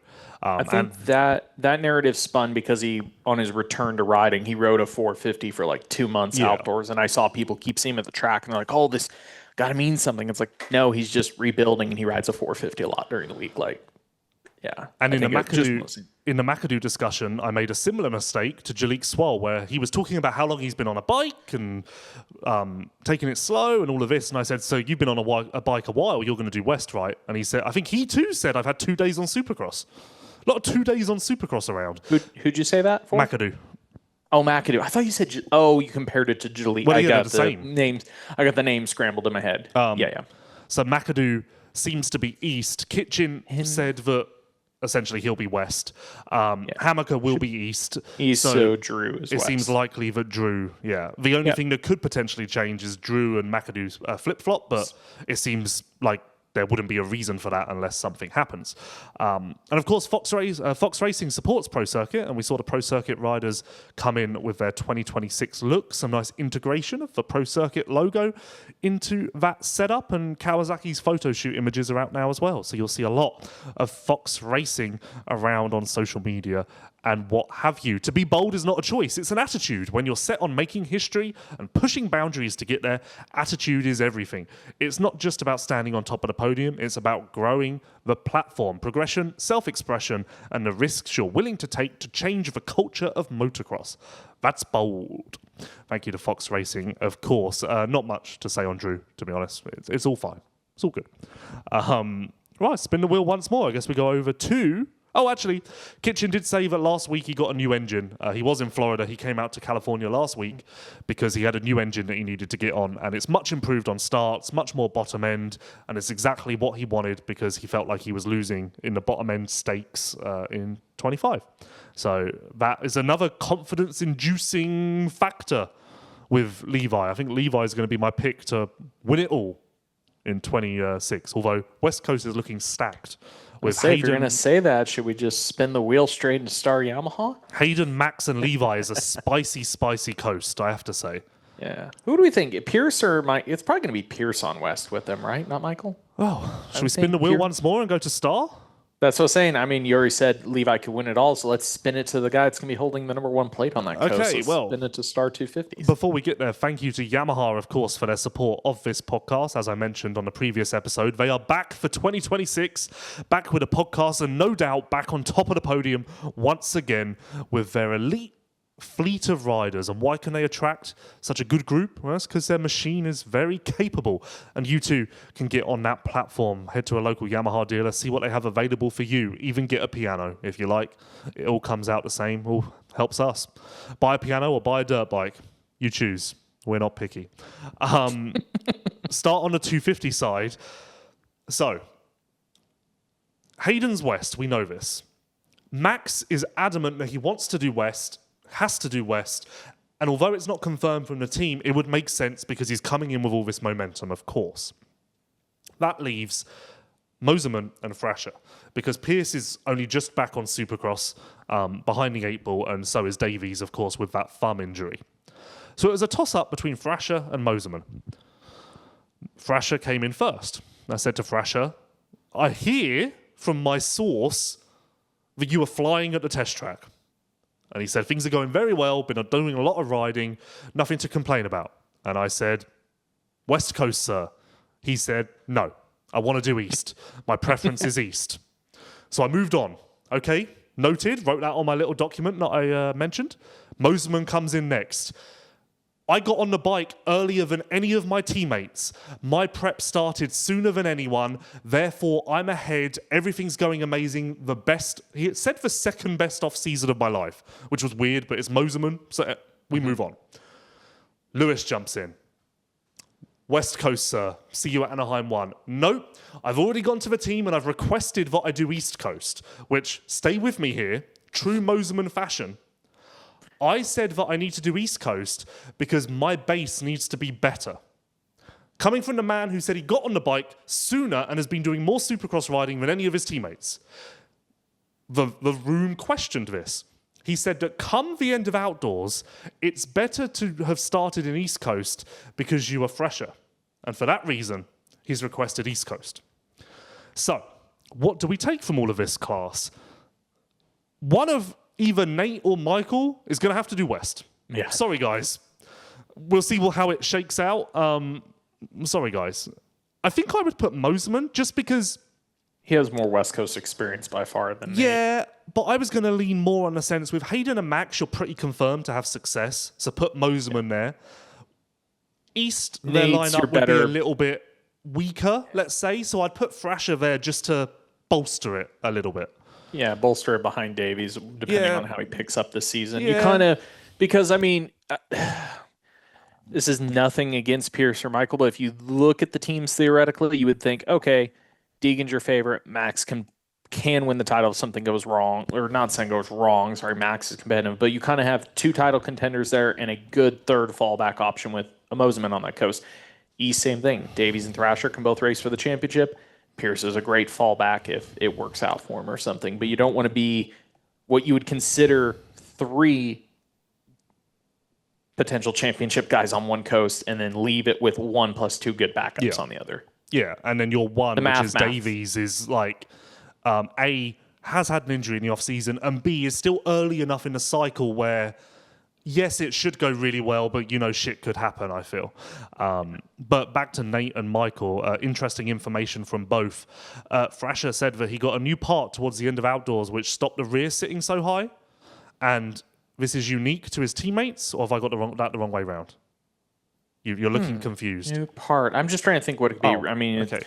I think that narrative spun because he, on his return to riding, he rode a 450 for like 2 months outdoors, and I saw people keep seeing him at the track, and they're like, "Oh, this got to mean something." It's like, no, he's just rebuilding, and he rides a 450 a lot during the week. Like, yeah. And in the McAdoo discussion, I made a similar mistake to Jalek Swall, where he was talking about how long he's been on a bike and taking it slow and all of this. And I said, "So you've been on a bike a while, you're going to do West, right?" And he said, I think he too said, "I've had 2 days on Supercross." A lot of 2 days on Supercross around. Who'd you say that for? McAdoo. Oh, McAdoo. I thought you said, you compared it to Jalek. Well, I yeah, got the same names. I got the names scrambled in my head. Yeah. So McAdoo seems to be East. Kitchen said that essentially he'll be West. Hammaker will be East. So Drew is West. It seems likely that Drew, The only thing that could potentially change is Drew and McAdoo's flip-flop, but it seems like there wouldn't be a reason for that unless something happens. And of course, Fox Racing supports Pro Circuit, and we saw the Pro Circuit riders come in with their 2026 look, some nice integration of the Pro Circuit logo into that setup, and Kawasaki's photo shoot images are out now as well. So you'll see a lot of Fox Racing around on social media and what have you. To be bold is not a choice, it's an attitude. When you're set on making history and pushing boundaries to get there, attitude is everything. It's not just about standing on top of the podium, it's about growing the platform, progression, self-expression, and the risks you're willing to take to change the culture of motocross. That's bold. Thank you to Fox Racing, of course. Not much to say on Drew, to be honest. It's all fine. It's all good. Right, spin the wheel once more. I guess we go over to... Oh, actually, Kitchen did say that last week he got a new engine. He was in Florida. He came out to California last week because he had a new engine that he needed to get on, and it's much improved on starts, much more bottom end, and it's exactly what he wanted because he felt like he was losing in the bottom end stakes in 25. So that is another confidence-inducing factor with Levi. I think Levi is going to be my pick to win it all in 26, although West Coast is looking stacked. If you're going to say that, should we just spin the wheel straight into Star Yamaha? Hayden, Max, and Levi is a spicy, spicy coast, I have to say. Yeah. Who do we think? Pierce or Mike? It's probably going to be Pierce on West with them, right? Not Michael? Oh, should we spin the wheel once more and go to Star? That's what I'm saying. I mean, you already said Levi could win it all, so let's spin it to the guy that's going to be holding the number 1 plate on that coast. Okay, well, spin it to Star 250s. Before we get there, thank you to Yamaha, of course, for their support of this podcast. As I mentioned on the previous episode, they are back for 2026, back with a podcast, and no doubt back on top of the podium once again with their elite fleet of riders. And why can they attract such a good group? Well, that's because their machine is very capable, and you too can get on that platform. Head to a local Yamaha dealer, see what they have available for you, even get a piano if you like. It all comes out the same, all helps us. Buy a piano or buy a dirt bike, you choose. We're not picky. Start on the 250 side. So Hayden's West, we know this. Max is adamant that he wants to do West, has to do West, and although it's not confirmed from the team, it would make sense because he's coming in with all this momentum, of course. That leaves Mosman and Thrasher, because Pierce is only just back on Supercross, behind the 8-ball, and so is Davies, of course, with that thumb injury. So it was a toss-up between Thrasher and Mosman. Thrasher came in first. I said to Thrasher, I hear from my source that you were flying at the test track. And he said, things are going very well, been doing a lot of riding, nothing to complain about. And I said, West Coast, sir. He said, no, I want to do East. My preference is East. So I moved on. Okay, noted, wrote that on my little document that I mentioned. Mosman comes in next. I got on the bike earlier than any of my teammates. My prep started sooner than anyone. Therefore, I'm ahead. Everything's going amazing. The best, he said the second best off season of my life, which was weird, but it's Mosman, so we move on. Lewis jumps in. West Coast, sir. See you at Anaheim 1. Nope. I've already gone to the team and I've requested that I do East Coast, which, stay with me here, true Mosman fashion. I said that I need to do East Coast because my base needs to be better. Coming from the man who said he got on the bike sooner and has been doing more Supercross riding than any of his teammates. The room questioned this. He said that come the end of outdoors, it's better to have started in East Coast because you are fresher. And for that reason, he's requested East Coast. So, what do we take from all of this, class? One of either Nate or Michael is going to have to do West. Yeah. Sorry, guys. We'll see how it shakes out. Sorry, guys. I think I would put Mosman just because... He has more West Coast experience by far than Nate. Yeah, but I was going to lean more on the sense with Hayden and Max, you're pretty confirmed to have success. So put Mosman there. East, their lineup would be a little bit weaker, let's say. So I'd put Thrasher there just to bolster it a little bit. Yeah, bolster it behind Davies, depending on how he picks up this season. Yeah. You kind of... Because, I mean... this is nothing against Pierce or Michael, but if you look at the teams theoretically, you would think, okay, Deegan's your favorite. Max can win the title if something goes wrong. Or not saying goes wrong. Sorry, Max is competitive. But you kind of have 2 title contenders there and a good third fallback option with a Mosman on that coast. East, same thing. Davies and Thrasher can both race for the championship. Pierce is a great fallback if it works out for him or something. But you don't want to be what you would consider 3 potential championship guys on one coast and then leave it with 1 plus 2 good backups on the other. Yeah, and then your one, which is math. Davies, is like, A, has had an injury in the offseason, and B, is still early enough in the cycle where, yes, it should go really well, but, shit could happen, I feel. But back to Nate and Michael, interesting information from both. Thrasher said that he got a new part towards the end of Outdoors, which stopped the rear sitting so high, and this is unique to his teammates, or have I got the wrong way around? You're looking confused. New part. I'm just trying to think what it could be. I mean, okay.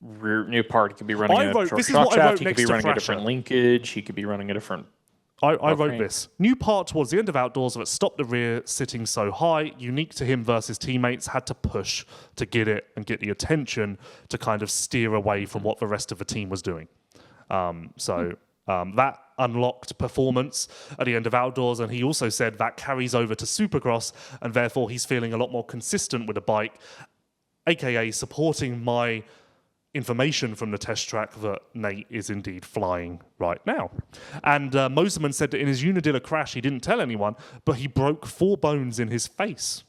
New part. He could be running a short shock shaft. He could be running a different linkage. He could be running a different... I wrote this. New part towards the end of Outdoors that stopped the rear sitting so high, unique to him versus teammates, had to push to get it and get the attention to kind of steer away from what the rest of the team was doing. That unlocked performance at the end of Outdoors, and he also said that carries over to Supercross, and therefore he's feeling a lot more consistent with the bike, aka supporting my information from the test track that Nate is indeed flying right now. And Mosman said that in his Unadilla crash, he didn't tell anyone, but he broke 4 bones in his face.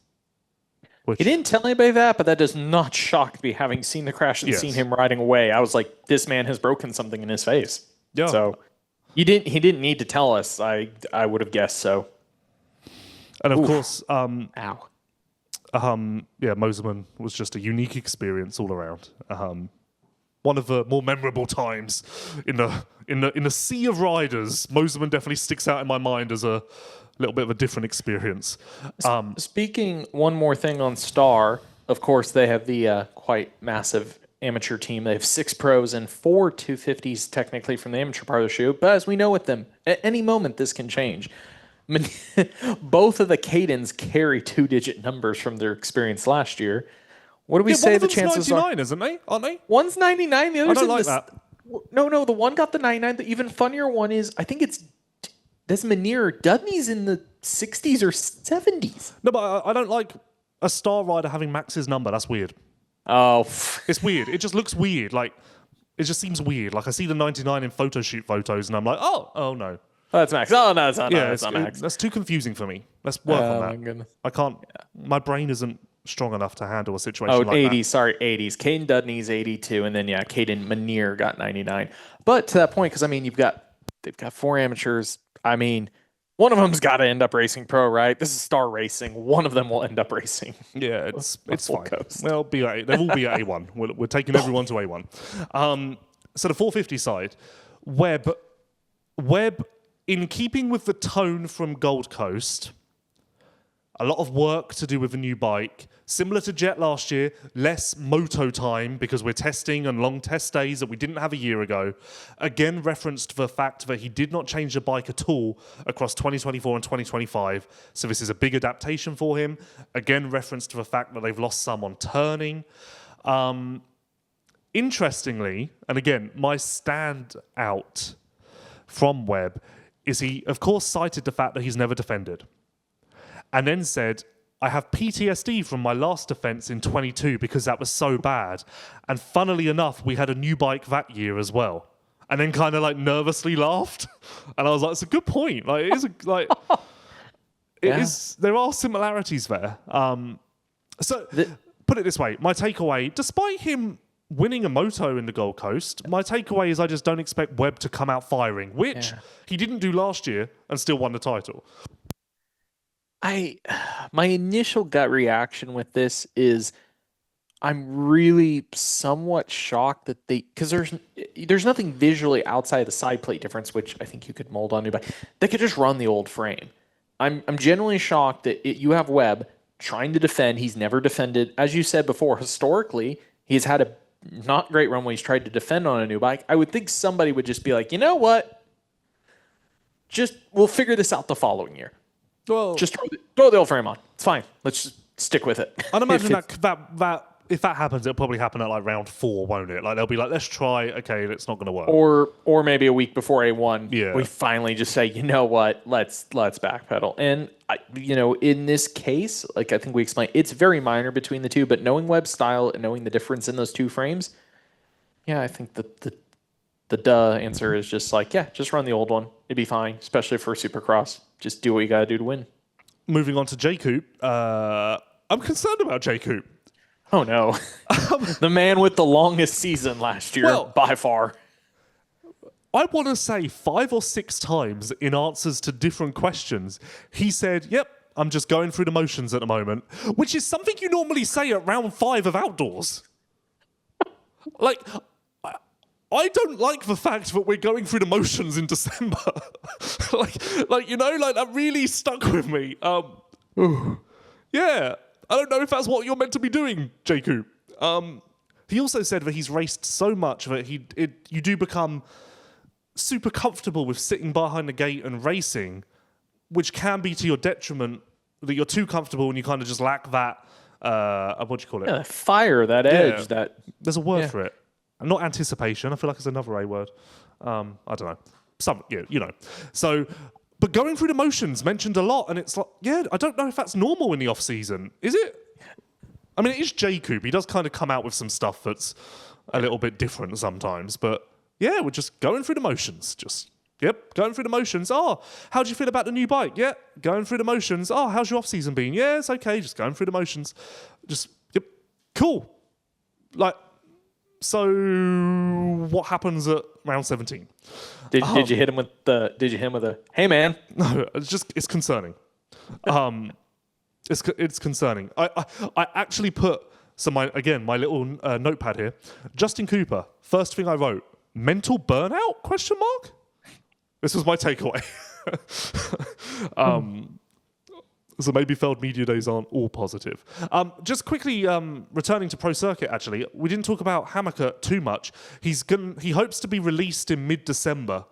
He didn't tell anybody that, but that does not shock me, having seen the crash and seen him riding away. I was like, this man has broken something in his face. Yeah. So he didn't need to tell us. I would have guessed so. And of course, ow. Mosman was just a unique experience all around. One of the more memorable times in the sea of riders. Mosman definitely sticks out in my mind as a little bit of a different experience. Speaking one more thing on Star, of course they have the quite massive amateur team. They have 6 pros and 4 250s technically from the amateur part of the shoot. But as we know with them, at any moment this can change. Both of the Cadens carry 2-digit numbers from their experience last year. What do we say the chances 99, isn't they? Aren't they? One's 99, the other's I don't like that. No, the one got the 99. The even funnier one is, I think it's Desmanier. Dudney's in the 60s or 70s. No, but I don't like a star rider having Max's number. That's weird. Oh. It's weird. It just looks weird. Like, it just seems weird. Like, I see the 99 in photo shoot photos, and I'm like, oh no. Oh, that's Max. Oh, no, it's not, yeah, no, it's not Max. That's too confusing for me. Let's work on that. My goodness. I can't. Yeah. My brain isn't strong enough to handle a situation like 80s, that. sorry, 80s. Caden Dudney's 82, and then, Caden Manier got 99. But to that point, because, I mean, they've got 4 amateurs. I mean, one of them's got to end up racing pro, right? This is Star Racing. One of them will end up racing. Yeah, it's fine. Coast. Well, they'll all be at A1. We're taking everyone to A1. So the 450 side, Webb, in keeping with the tone from Gold Coast, a lot of work to do with the new bike. Similar to Jett last year, less moto time because we're testing and long test days that we didn't have a year ago. Again, referenced the fact that he did not change the bike at all across 2024 and 2025. So this is a big adaptation for him. Again, reference to the fact that they've lost some on turning. Interestingly, and again, my standout from Webb is he, of course, cited the fact that he's never defended. And then said, I have PTSD from my last defense in 22 because that was so bad. And funnily enough, we had a new bike that year as well. And then kind of like nervously laughed. And I was like, it's a good point. Like, it is there are similarities there. Put it this way, my takeaway, despite him winning a moto in the Gold Coast. My takeaway is I just don't expect Webb to come out firing, which he didn't do last year and still won the title. My initial gut reaction with this is I'm really somewhat shocked that because there's nothing visually outside of the side plate difference, which I think you could mold onto, but they could just run the old frame. I'm genuinely shocked that you have Webb trying to defend. He's never defended, as you said before. Historically, he's had a not great run when he's tried to defend on a new bike. I would think somebody would just be like, you know what? We'll figure this out the following year. Well, just throw the old frame on. It's fine. Let's just stick with it. I'd imagine that if that happens, it'll probably happen at like round 4, won't it? Like they'll be like, let's try. Okay, it's not going to work. Or maybe a week before A1, we finally just say, you know what? Let's backpedal. And in this case, like I think we explained, it's very minor between the two. But knowing Webb's style and knowing the difference in those two frames, I think the duh answer is just like, just run the old one. It'd be fine, especially for Supercross. Just do what you got to do to win. Moving on to J. Coop. I'm concerned about J. Coop. Oh, no. The man with the longest season last year, by far. I want to say 5 or 6 times in answers to different questions, he said, yep, I'm just going through the motions at the moment, which is something you normally say at round 5 of outdoors. Like, I don't like the fact that we're going through the motions in December. That really stuck with me. Yeah, I don't know if that's what you're meant to be doing, J. Coop. He also said that he's raced so much that you do become super comfortable with sitting behind the gate and racing, which can be to your detriment, that you're too comfortable and you kind of just lack that, what do you call it? Yeah, fire, that edge. There's a word for it. Not anticipation. I feel like it's another A word. I don't know. So, but going through the motions mentioned a lot, and it's like, I don't know if that's normal in the off season. Is it? I mean, it is J. Coop. He does kind of come out with some stuff that's a little bit different sometimes, but we're just going through the motions. Going through the motions. Oh, how do you feel about the new bike? Yeah, going through the motions. Oh, how's your off season been? Yeah, it's okay. Just going through the motions. Cool. So what happens at round 17? Did you hit him with a hey man? No, it's concerning. It's concerning. I actually put my little notepad here. Justin Cooper, first thing I wrote, mental burnout? ? This was my takeaway. So maybe Feld Media Days aren't all positive. Just quickly returning to Pro Circuit, actually, we didn't talk about Hammaker too much. He hopes to be released in mid-December.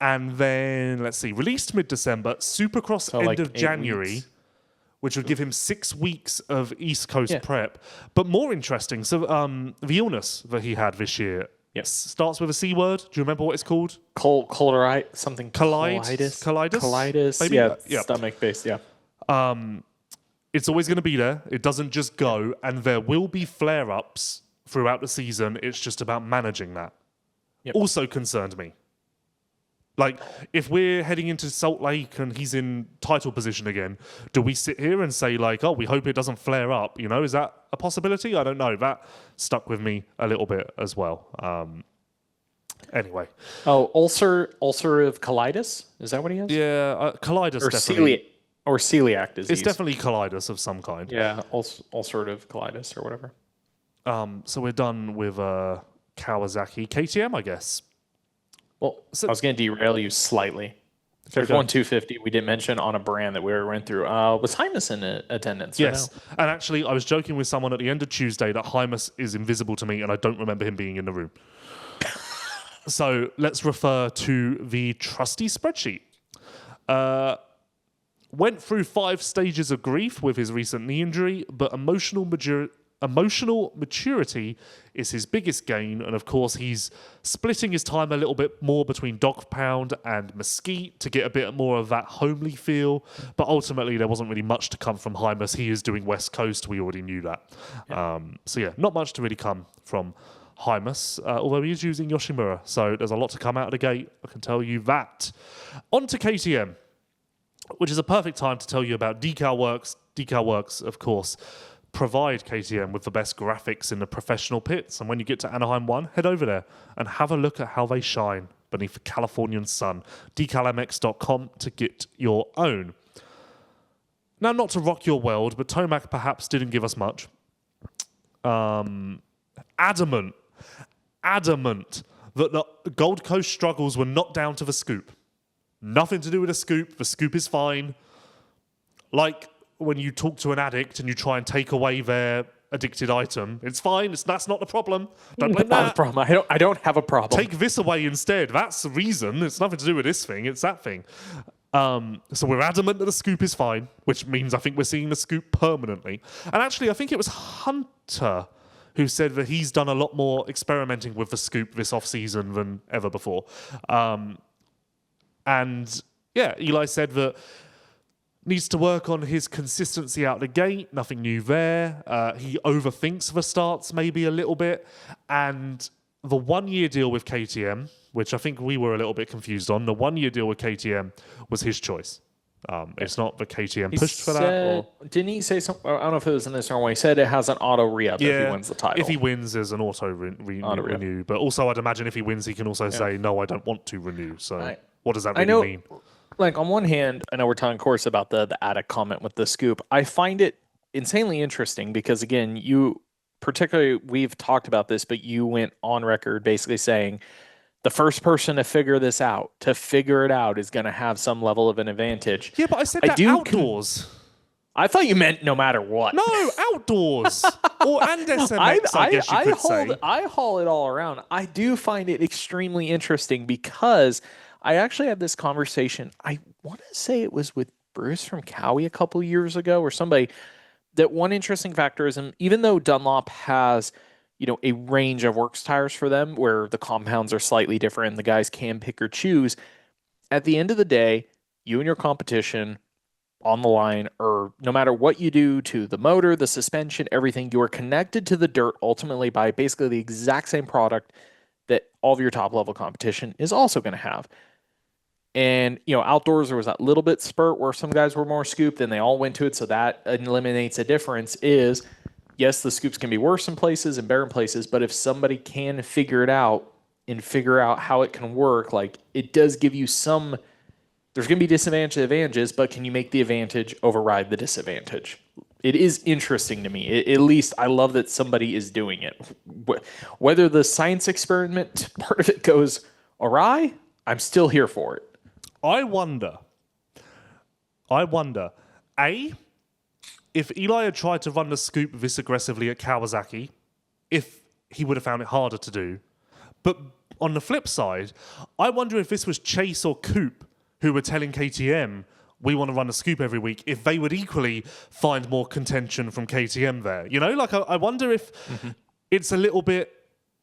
And then, released mid-December, Supercross end of January, which would give him 6 weeks of East Coast prep. But more interesting, so the illness that he had this year starts with a C word. Do you remember what it's called? Something. Colitis? Colitis. Maybe? Yeah, stomach-based, It's always going to be there. It doesn't just go, and there will be flare-ups throughout the season. It's just about managing that. Also concerned me. Like, if we're heading into Salt Lake and he's in title position again, do we sit here and say, like, oh, we hope it doesn't flare up? Is that a possibility? I don't know. That stuck with me a little bit as well. Anyway. Oh, ulcerative colitis? Is that what he has? Yeah, colitis or definitely. Or celiac disease. It's definitely colitis of some kind. Yeah, ulcerative colitis or whatever. So we're done with Kawasaki. KTM, I guess. Well, I was going to derail you slightly. There's one 250 we didn't mention on a brand that we went through. Was Hymus in attendance? Yes. And actually, I was joking with someone at the end of Tuesday that Hymus is invisible to me and I don't remember him being in the room. So let's refer to the trusty spreadsheet. Went through 5 stages of grief with his recent knee injury, but emotional maturity is his biggest gain. And of course, he's splitting his time a little bit more between Dog Pound and Mesquite to get a bit more of that homely feel. But ultimately, there wasn't really much to come from Hymus. He is doing West Coast. We already knew that. Not much to really come from Hymus, although he is using Yoshimura. So there's a lot to come out of the gate. I can tell you that. On to KTM, which is a perfect time to tell you about DeCal Works. DeCal Works, of course, provide KTM with the best graphics in the professional pits. And when you get to Anaheim 1, head over there and have a look at how they shine beneath the Californian sun. DeCalMX.com to get your own. Now, not to rock your world, but Tomac perhaps didn't give us much. Adamant that the Gold Coast struggles were not down to the scoop. Nothing to do with the scoop. The scoop is fine. Like when you talk to an addict and you try and take away their addicted item, it's fine. That's not the problem. Don't blame Not a that. problem. I don't have a problem. Take this away instead. That's the reason. It's nothing to do with this thing. It's that thing. So we're adamant that the scoop is fine, which means I think we're seeing the scoop permanently. And actually, I think it was Hunter who said that he's done a lot more experimenting with the scoop this off-season than ever before. And yeah, Eli said that needs to work on his consistency out the gate. Nothing new there. He overthinks the starts maybe a little bit. And the 1-year deal with KTM, which I think we were a little bit confused on, the 1-year deal with KTM was his choice. It's not the KTM pushed for that. Or... Didn't he say something? I don't know if it was in this or when he said it has an auto re-up if he wins the title. If he wins, there's an auto renew. But also, I'd imagine if he wins, he can also say, no, I don't want to renew. So what does that really mean? Like, on one hand, I know we're talking, of course, about the addict comment with the scoop. I find it insanely interesting because, again, particularly, we've talked about this, but you went on record basically saying the first person to figure it out is going to have some level of an advantage. Yeah, but I said outdoors. I thought you meant no matter what. No, outdoors. And SMX, I guess you could say. I haul it all around. I do find it extremely interesting because I actually had this conversation. I want to say it was with Bruce from Cowie a couple years ago or somebody. That one interesting factor is, even though Dunlop has, a range of works tires for them where the compounds are slightly different and the guys can pick or choose, at the end of the day, you and your competition on the line, or no matter what you do to the motor, the suspension, everything, you are connected to the dirt ultimately by basically the exact same product that all of your top level competition is also going to have. And, outdoors, there was that little bit spurt where some guys were more scooped and they all went to it. So that eliminates a difference is, yes, the scoops can be worse in places and better in places, but if somebody can figure it out and figure out how it can work, like it does give you there's going to be advantages, but can you make the advantage override the disadvantage? It is interesting to me. At least I love that somebody is doing it. Whether the science experiment part of it goes awry, I'm still here for it. I wonder, if Eli had tried to run the scoop this aggressively at Kawasaki, if he would have found it harder to do. But on the flip side, I wonder if this was Chase or Coop who were telling KTM, we want to run a scoop every week, if they would equally find more contention from KTM there. I wonder if it's a little bit,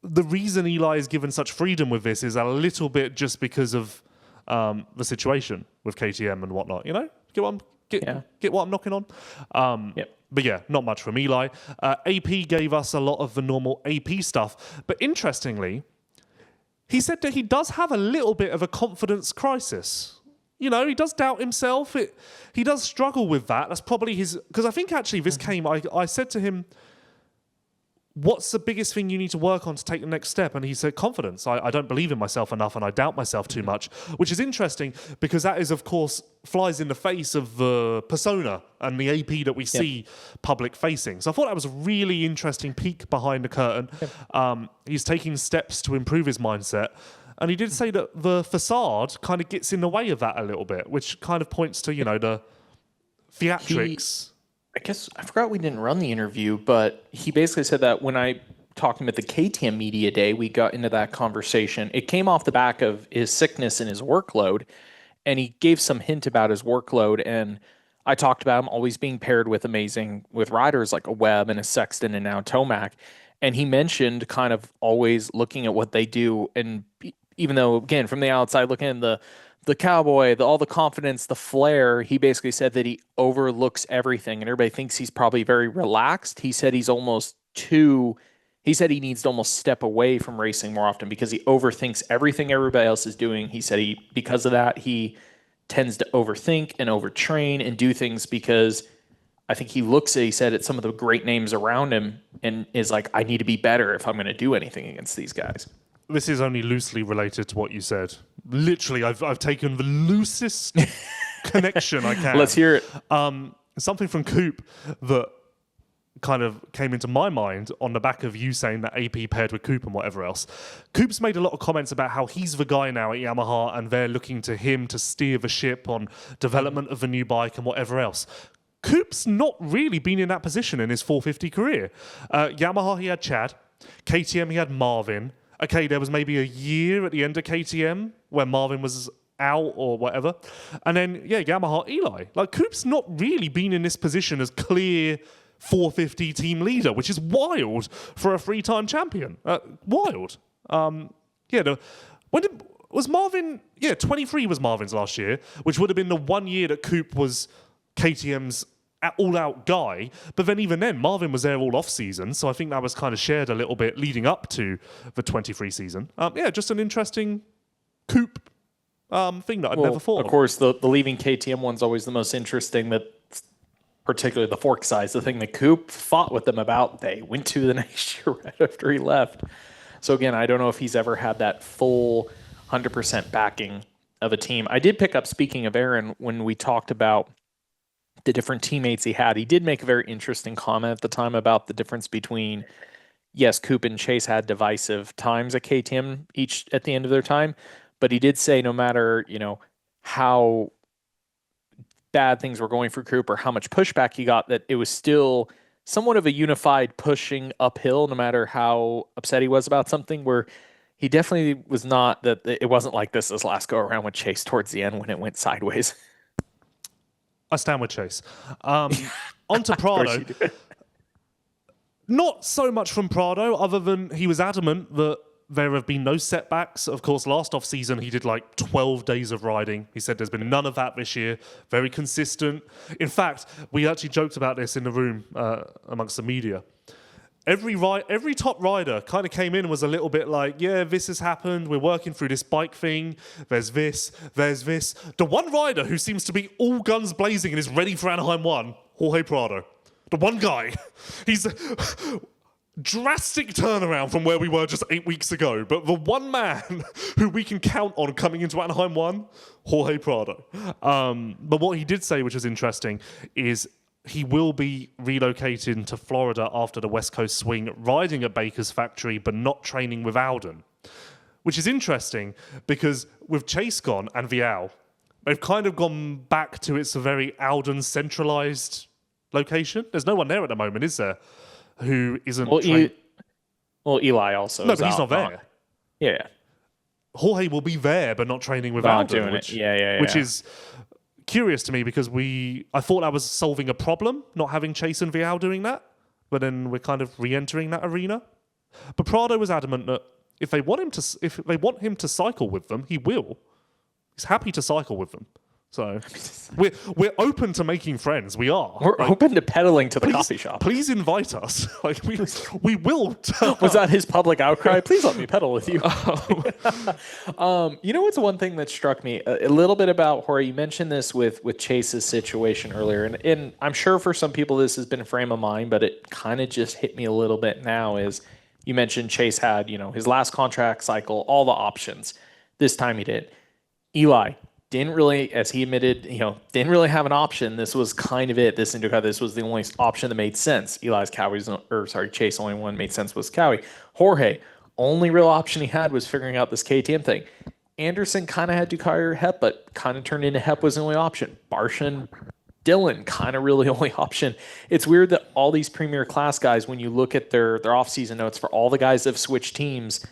the reason Eli is given such freedom with this is a little bit just because of the situation with KTM and whatnot. Get what I'm knocking on? But yeah, not much from Eli. AP gave us a lot of the normal AP stuff. But interestingly, he said that he does have a little bit of a confidence crisis. He does doubt himself. He does struggle with that. That's probably his... Because I think actually this came... I said to him, what's the biggest thing you need to work on to take the next step? And he said, confidence. I don't believe in myself enough and I doubt myself too much, which is interesting because that is, of course, flies in the face of the persona and the AP that we see public facing. So I thought that was a really interesting peek behind the curtain. He's taking steps to improve his mindset. And he did say that the facade kind of gets in the way of that a little bit, which kind of points to, the theatrics. I guess I forgot we didn't run the interview, but he basically said that when I talked to him at the KTM Media Day, we got into that conversation. It came off the back of his sickness and his workload, and he gave some hint about his workload. And I talked about him always being paired with riders like a Webb and a Sexton and now Tomac. And he mentioned kind of always looking at what they do. And even though, again, from the outside, looking at the cowboy, all the confidence, the flair, he basically said that he overlooks everything and everybody thinks he's probably very relaxed. He said he needs to almost step away from racing more often because he overthinks everything everybody else is doing. He said because of that, he tends to overthink and overtrain and do things because I think he said at some of the great names around him and is like, I need to be better if I'm going to do anything against these guys. This is only loosely related to what you said. Literally, I've taken the loosest connection I can. Let's hear it. Something from Coop that kind of came into my mind on the back of you saying that AP paired with Coop and whatever else. Coop's made a lot of comments about how he's the guy now at Yamaha and they're looking to him to steer the ship on development of the new bike and whatever else. Coop's not really been in that position in his 450 career. Yamaha, he had Chad. KTM, he had Marvin. Okay, there was maybe a year at the end of KTM where Marvin was out or whatever. And then, Yamaha, Eli. Like, Coop's not really been in this position as clear 450 team leader, which is wild for a three-time champion. Wild. Was Marvin... Yeah, 23 was Marvin's last year, which would have been the 1 year that Coop was KTM's all-out guy. But then even then, Marvin was there all off-season, so I think that was kind of shared a little bit leading up to the 23 season. Just an interesting Coop thing that I'd never thought of. Of course, the leaving KTM one's always the most interesting, that particularly the fork size, the thing that Coop fought with them about, they went to the next year right after he left. So again, I don't know if he's ever had that full 100% backing of a team. I did pick up, speaking of Aaron, when we talked about the different teammates he had, he did make a very interesting comment at the time about the difference between, yes, Coop and Chase had divisive times at KTM each at the end of their time, but he did say no matter, how bad things were going for Coop or how much pushback he got, that it was still somewhat of a unified pushing uphill, no matter how upset he was about something, where he definitely was not, that it wasn't like this last go around with Chase towards the end when it went sideways. I stand with Chase. On to Prado. Not so much from Prado, other than he was adamant that there have been no setbacks. Of course, last off-season, he did like 12 days of riding. He said there's been none of that this year. Very consistent. In fact, we actually joked about this in the room amongst the media. Every top rider kind of came in and was a little bit like, yeah, this has happened. We're working through this bike thing. There's this. The one rider who seems to be all guns blazing and is ready for Anaheim 1, Jorge Prado. The one guy. He's a drastic turnaround from where we were just 8 weeks ago. But the one man who we can count on coming into Anaheim 1, Jorge Prado. But what he did say, which was interesting, is he will be relocating to Florida after the West Coast swing, riding at Baker's factory, but not training with Alden. Which is interesting, because with Chase gone and Vial, they've kind of gone back to its a very Alden centralized location. There's no one there at the moment, is there? Who isn't... Eli also No, is but he's out not there. Yeah. Jorge will be there, but not training with Not Alden. doing it. Which is curious to me, because I thought that was solving a problem, not having Chase and Vial doing that, but then we're kind of re-entering that arena. But Prado was adamant that if they want him to cycle with them, he will. He's happy to cycle with them. So we're open to making friends. We are. We're open to pedaling to the coffee shop. Please invite us. Like we will. Was that his public outcry? Please let me pedal with you. What's one thing that struck me a little bit about Jorge? You mentioned this with Chase's situation earlier, and I'm sure for some people this has been a frame of mind, but it kind of just hit me a little bit now. Is you mentioned Chase had his last contract cycle, all the options. This time he did. Eli didn't really, as he admitted, didn't really have an option. This was kind of it. This was the only option that made sense. Chase only one made sense was Cowie. Jorge, only real option he had was figuring out this KTM thing. Anderson kind of had Ducati or Hep, but kind of turned into Hep was the only option. Barshan, Dylan, kind of really only option. It's weird that all these premier class guys, when you look at their off-season notes for all the guys that have switched teams,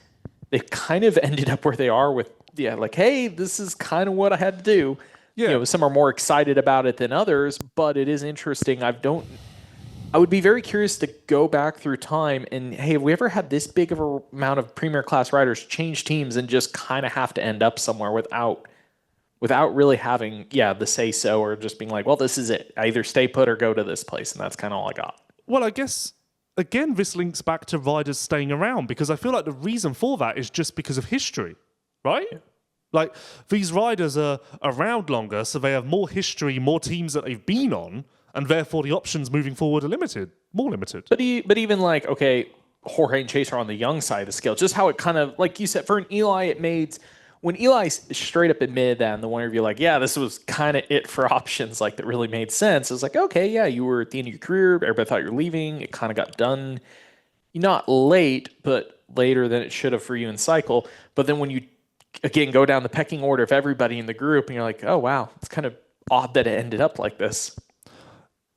they kind of ended up where they are with, hey, this is kind of what I had to do. Yeah. Some are more excited about it than others, but it is interesting. I would be very curious to go back through time and, hey, have we ever had this big of a amount of premier class riders change teams and just kind of have to end up somewhere without really having, the say so, or just being like, well, this is it. I either stay put or go to this place, and that's kind of all I got. Well, I guess, again, this links back to riders staying around, because I feel like the reason for that is just because of history, right? Yeah. Like, these riders are around longer, so they have more history, more teams that they've been on, and therefore the options moving forward are limited, more limited. But even like, okay, Jorge and Chase are on the young side of the scale. Just how it kind of, like you said, for an Eli, it made, when Eli straight up admitted that in the one interview, like, yeah, this was kind of it for options, like that really made sense. It's like, okay, yeah, you were at the end of your career. Everybody thought you were leaving. It kind of got done. Not late, but later than it should have for you in cycle. But then when you, again, go down the pecking order of everybody in the group, and you're like, oh, wow, it's kind of odd that it ended up like this.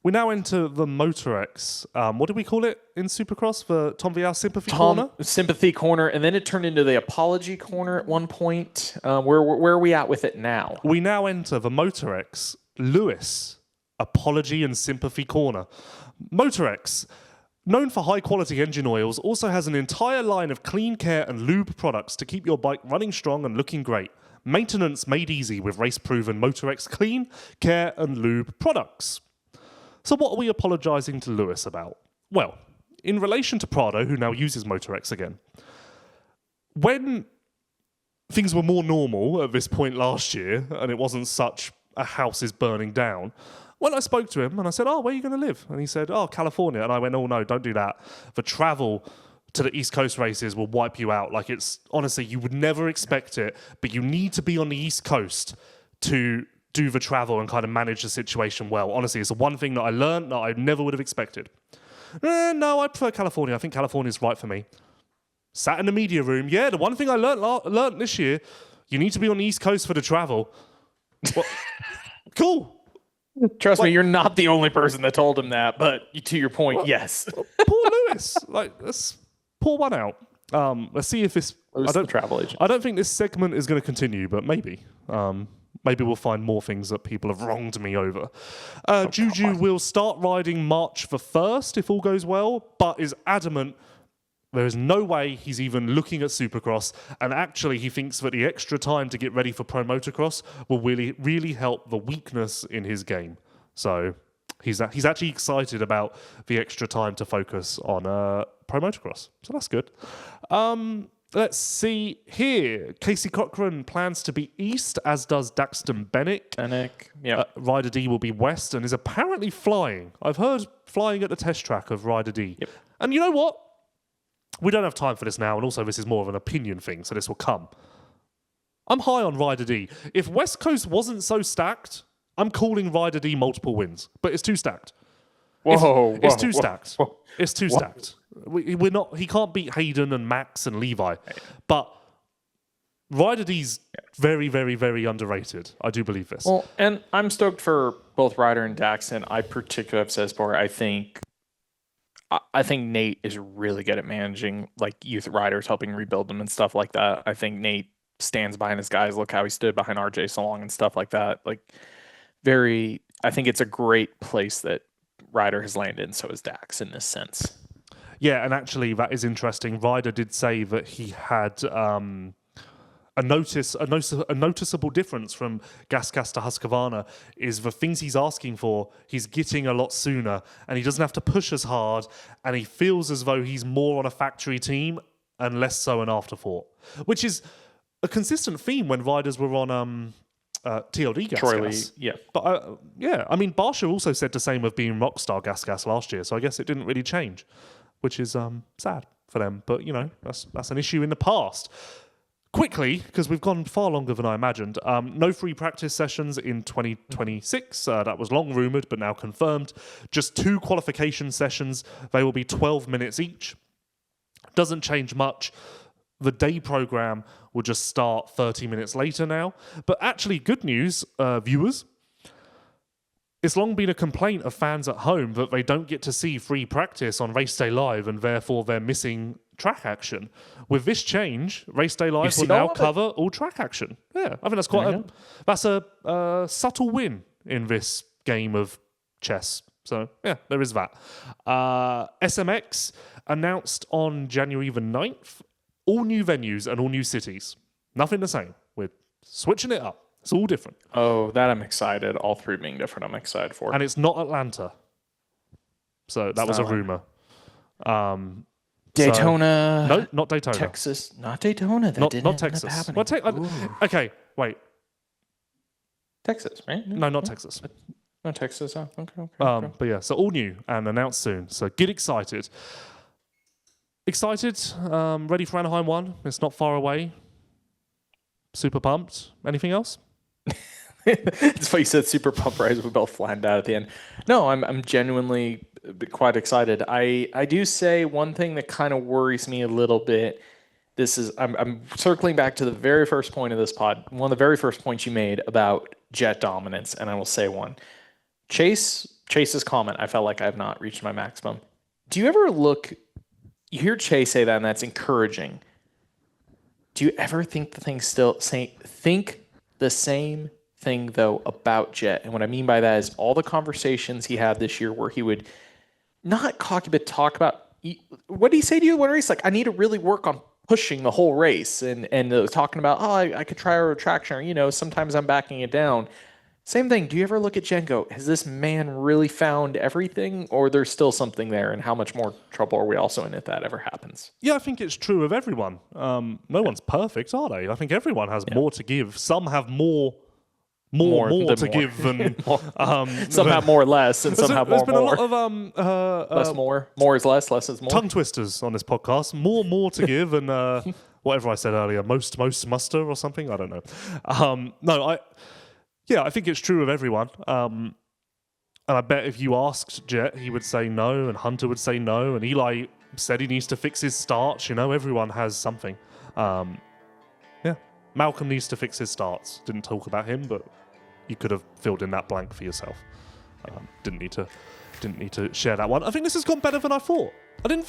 We now enter the Motorex. What do we call it in Supercross? The Tom Vial Sympathy Corner? Sympathy Corner, and then it turned into the Apology Corner at one point. Where are we at with it now? We now enter the Motorex Lewis Apology and Sympathy Corner. Motorex, known for high-quality engine oils, also has an entire line of clean care and lube products to keep your bike running strong and looking great. Maintenance made easy with race-proven Motorex clean care and lube products. So what are we apologising to Lewis about? Well, in relation to Prado, who now uses Motorex again, when things were more normal at this point last year, and it wasn't such a house is burning down, when I spoke to him and I said, oh, where are you going to live? And he said, oh, California. And I went, oh, no, don't do that. The travel to the East Coast races will wipe you out. Like, it's, honestly, you would never expect it, but you need to be on the East Coast to do the travel and kind of manage the situation well. Honestly, it's the one thing that I learned that I never would have expected. No, I prefer California. I think California's right for me. Sat in the media room. Yeah, the one thing I learned this year, you need to be on the East Coast for the travel. Well, cool. Trust me, you're not the only person that told him that, but to your point, yes. Poor Lewis. Like, let's pour one out. Let's see if this... the travel agent. I don't think this segment is going to continue, but maybe. Maybe we'll find more things that people have wronged me over. Guju will start riding March the 1st, if all goes well, but is adamant there is no way he's even looking at Supercross, and actually he thinks that the extra time to get ready for Pro Motocross will really help the weakness in his game. So he's actually excited about the extra time to focus on Pro Motocross. So that's good. Let's see here. Casey Cochran plans to be east, as does Daxton Bennick. Yeah. Ryder D will be west and is apparently flying. I've heard flying at the test track of Ryder D. Yep. And you know what? We don't have time for this now, and also this is more of an opinion thing, so this will come. I'm high on Ryder D. If West Coast wasn't so stacked, I'm calling Ryder D multiple wins, but it's too stacked. It's too stacked. It's too stacked. We're not. He can't beat Hayden and Max and Levi, but Ryder D's very, very, very underrated. I do believe this. Well, and I'm stoked for both Ryder and Daxton. I particularly have said before, I think Nate is really good at managing like youth riders, helping rebuild them and stuff like that. I think Nate stands behind his guys. Look how he stood behind RJ so long and stuff like that. Like, I think it's a great place that Ryder has landed, and so is Dax in this sense. Yeah, and actually that is interesting. Ryder did say that he had a noticeable difference from Gasgas to Husqvarna is the things he's asking for, he's getting a lot sooner, and he doesn't have to push as hard, and he feels as though he's more on a factory team and less so an afterthought, which is a consistent theme when riders were on TLD Gasgas. Yeah. But I mean, Barsha also said the same of being Rockstar Gasgas last year, so I guess it didn't really change, which is sad for them. But, you know, that's an issue in the past. Quickly, because we've gone far longer than I imagined, no free practice sessions in 2026. That was long rumoured, but now confirmed. Just 2 qualification sessions. They will be 12 minutes each. Doesn't change much. The day programme will just start 30 minutes later now. But actually, good news, viewers. It's long been a complaint of fans at home that they don't get to see free practice on Race Day Live, and therefore they're missing track action. With this change, Race Day Live will now cover all track action. Yeah, I think that's quite that's a subtle win in this game of chess. So yeah, there is that. SMX announced on January the 9th, all new venues and all new cities. Nothing the same. We're switching it up. It's all different. Oh, that I'm excited. All 3 being different, I'm excited for. And it's not Atlanta. So that was a rumor. Daytona. No, not Daytona. Texas. Not Daytona. That didn't not Texas. Happening. Okay, wait. Texas, right? No, not Texas. No, Texas. Oh, okay. But yeah, so all new and announced soon. So get excited. Excited? Ready for Anaheim 1? It's not far away. Super pumped. Anything else? It's funny you said super pumped, right? We both flattened out at the end. No, I'm genuinely quite excited. I do say one thing that kind of worries me a little bit. I'm circling back to the very first point of this pod. One of the very first points you made about Jett dominance, and I will say one. Chase's comment, I felt like I have not reached my maximum. Do you ever you hear Chase say that, and that's encouraging. Do you ever think think the same thing, though, about Jett? And what I mean by that is all the conversations he had this year where he would not cocky, but talk about, what did he say to you in one race? Like, I need to really work on pushing the whole race, and talking about, I could try a retraction, or, sometimes I'm backing it down. Same thing. Do you ever look at Jen and go, has this man really found everything, or there's still something there, and how much more trouble are we also in if that ever happens? Yeah, I think it's true of everyone. No one's perfect, are they? I think everyone has more to give. Some have more to give than some have more or less, and some have more. There's been a lot of less more. More is less is more. Tongue twisters on this podcast. More to give, and whatever I said earlier, most muster or something. I don't know. I think it's true of everyone. And I bet if you asked Jett, he would say no, and Hunter would say no, and Eli said he needs to fix his starts. Everyone has something. Malcolm needs to fix his starts. Didn't talk about him, but you could have filled in that blank for yourself. Didn't need to share that one. I think this has gone better than I thought.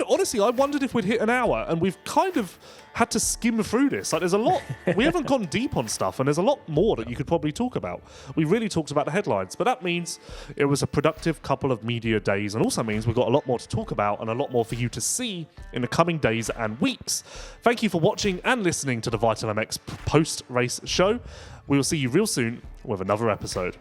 Honestly, I wondered if we'd hit an hour, and we've kind of had to skim through this. Like, there's a lot. We haven't gone deep on stuff, and there's a lot more that you could probably talk about. We really talked about the headlines, but that means it was a productive couple of media days, and also means we've got a lot more to talk about and a lot more for you to see in the coming days and weeks. Thank you for watching and listening to the Vital MX post-race show. We will see you real soon with another episode.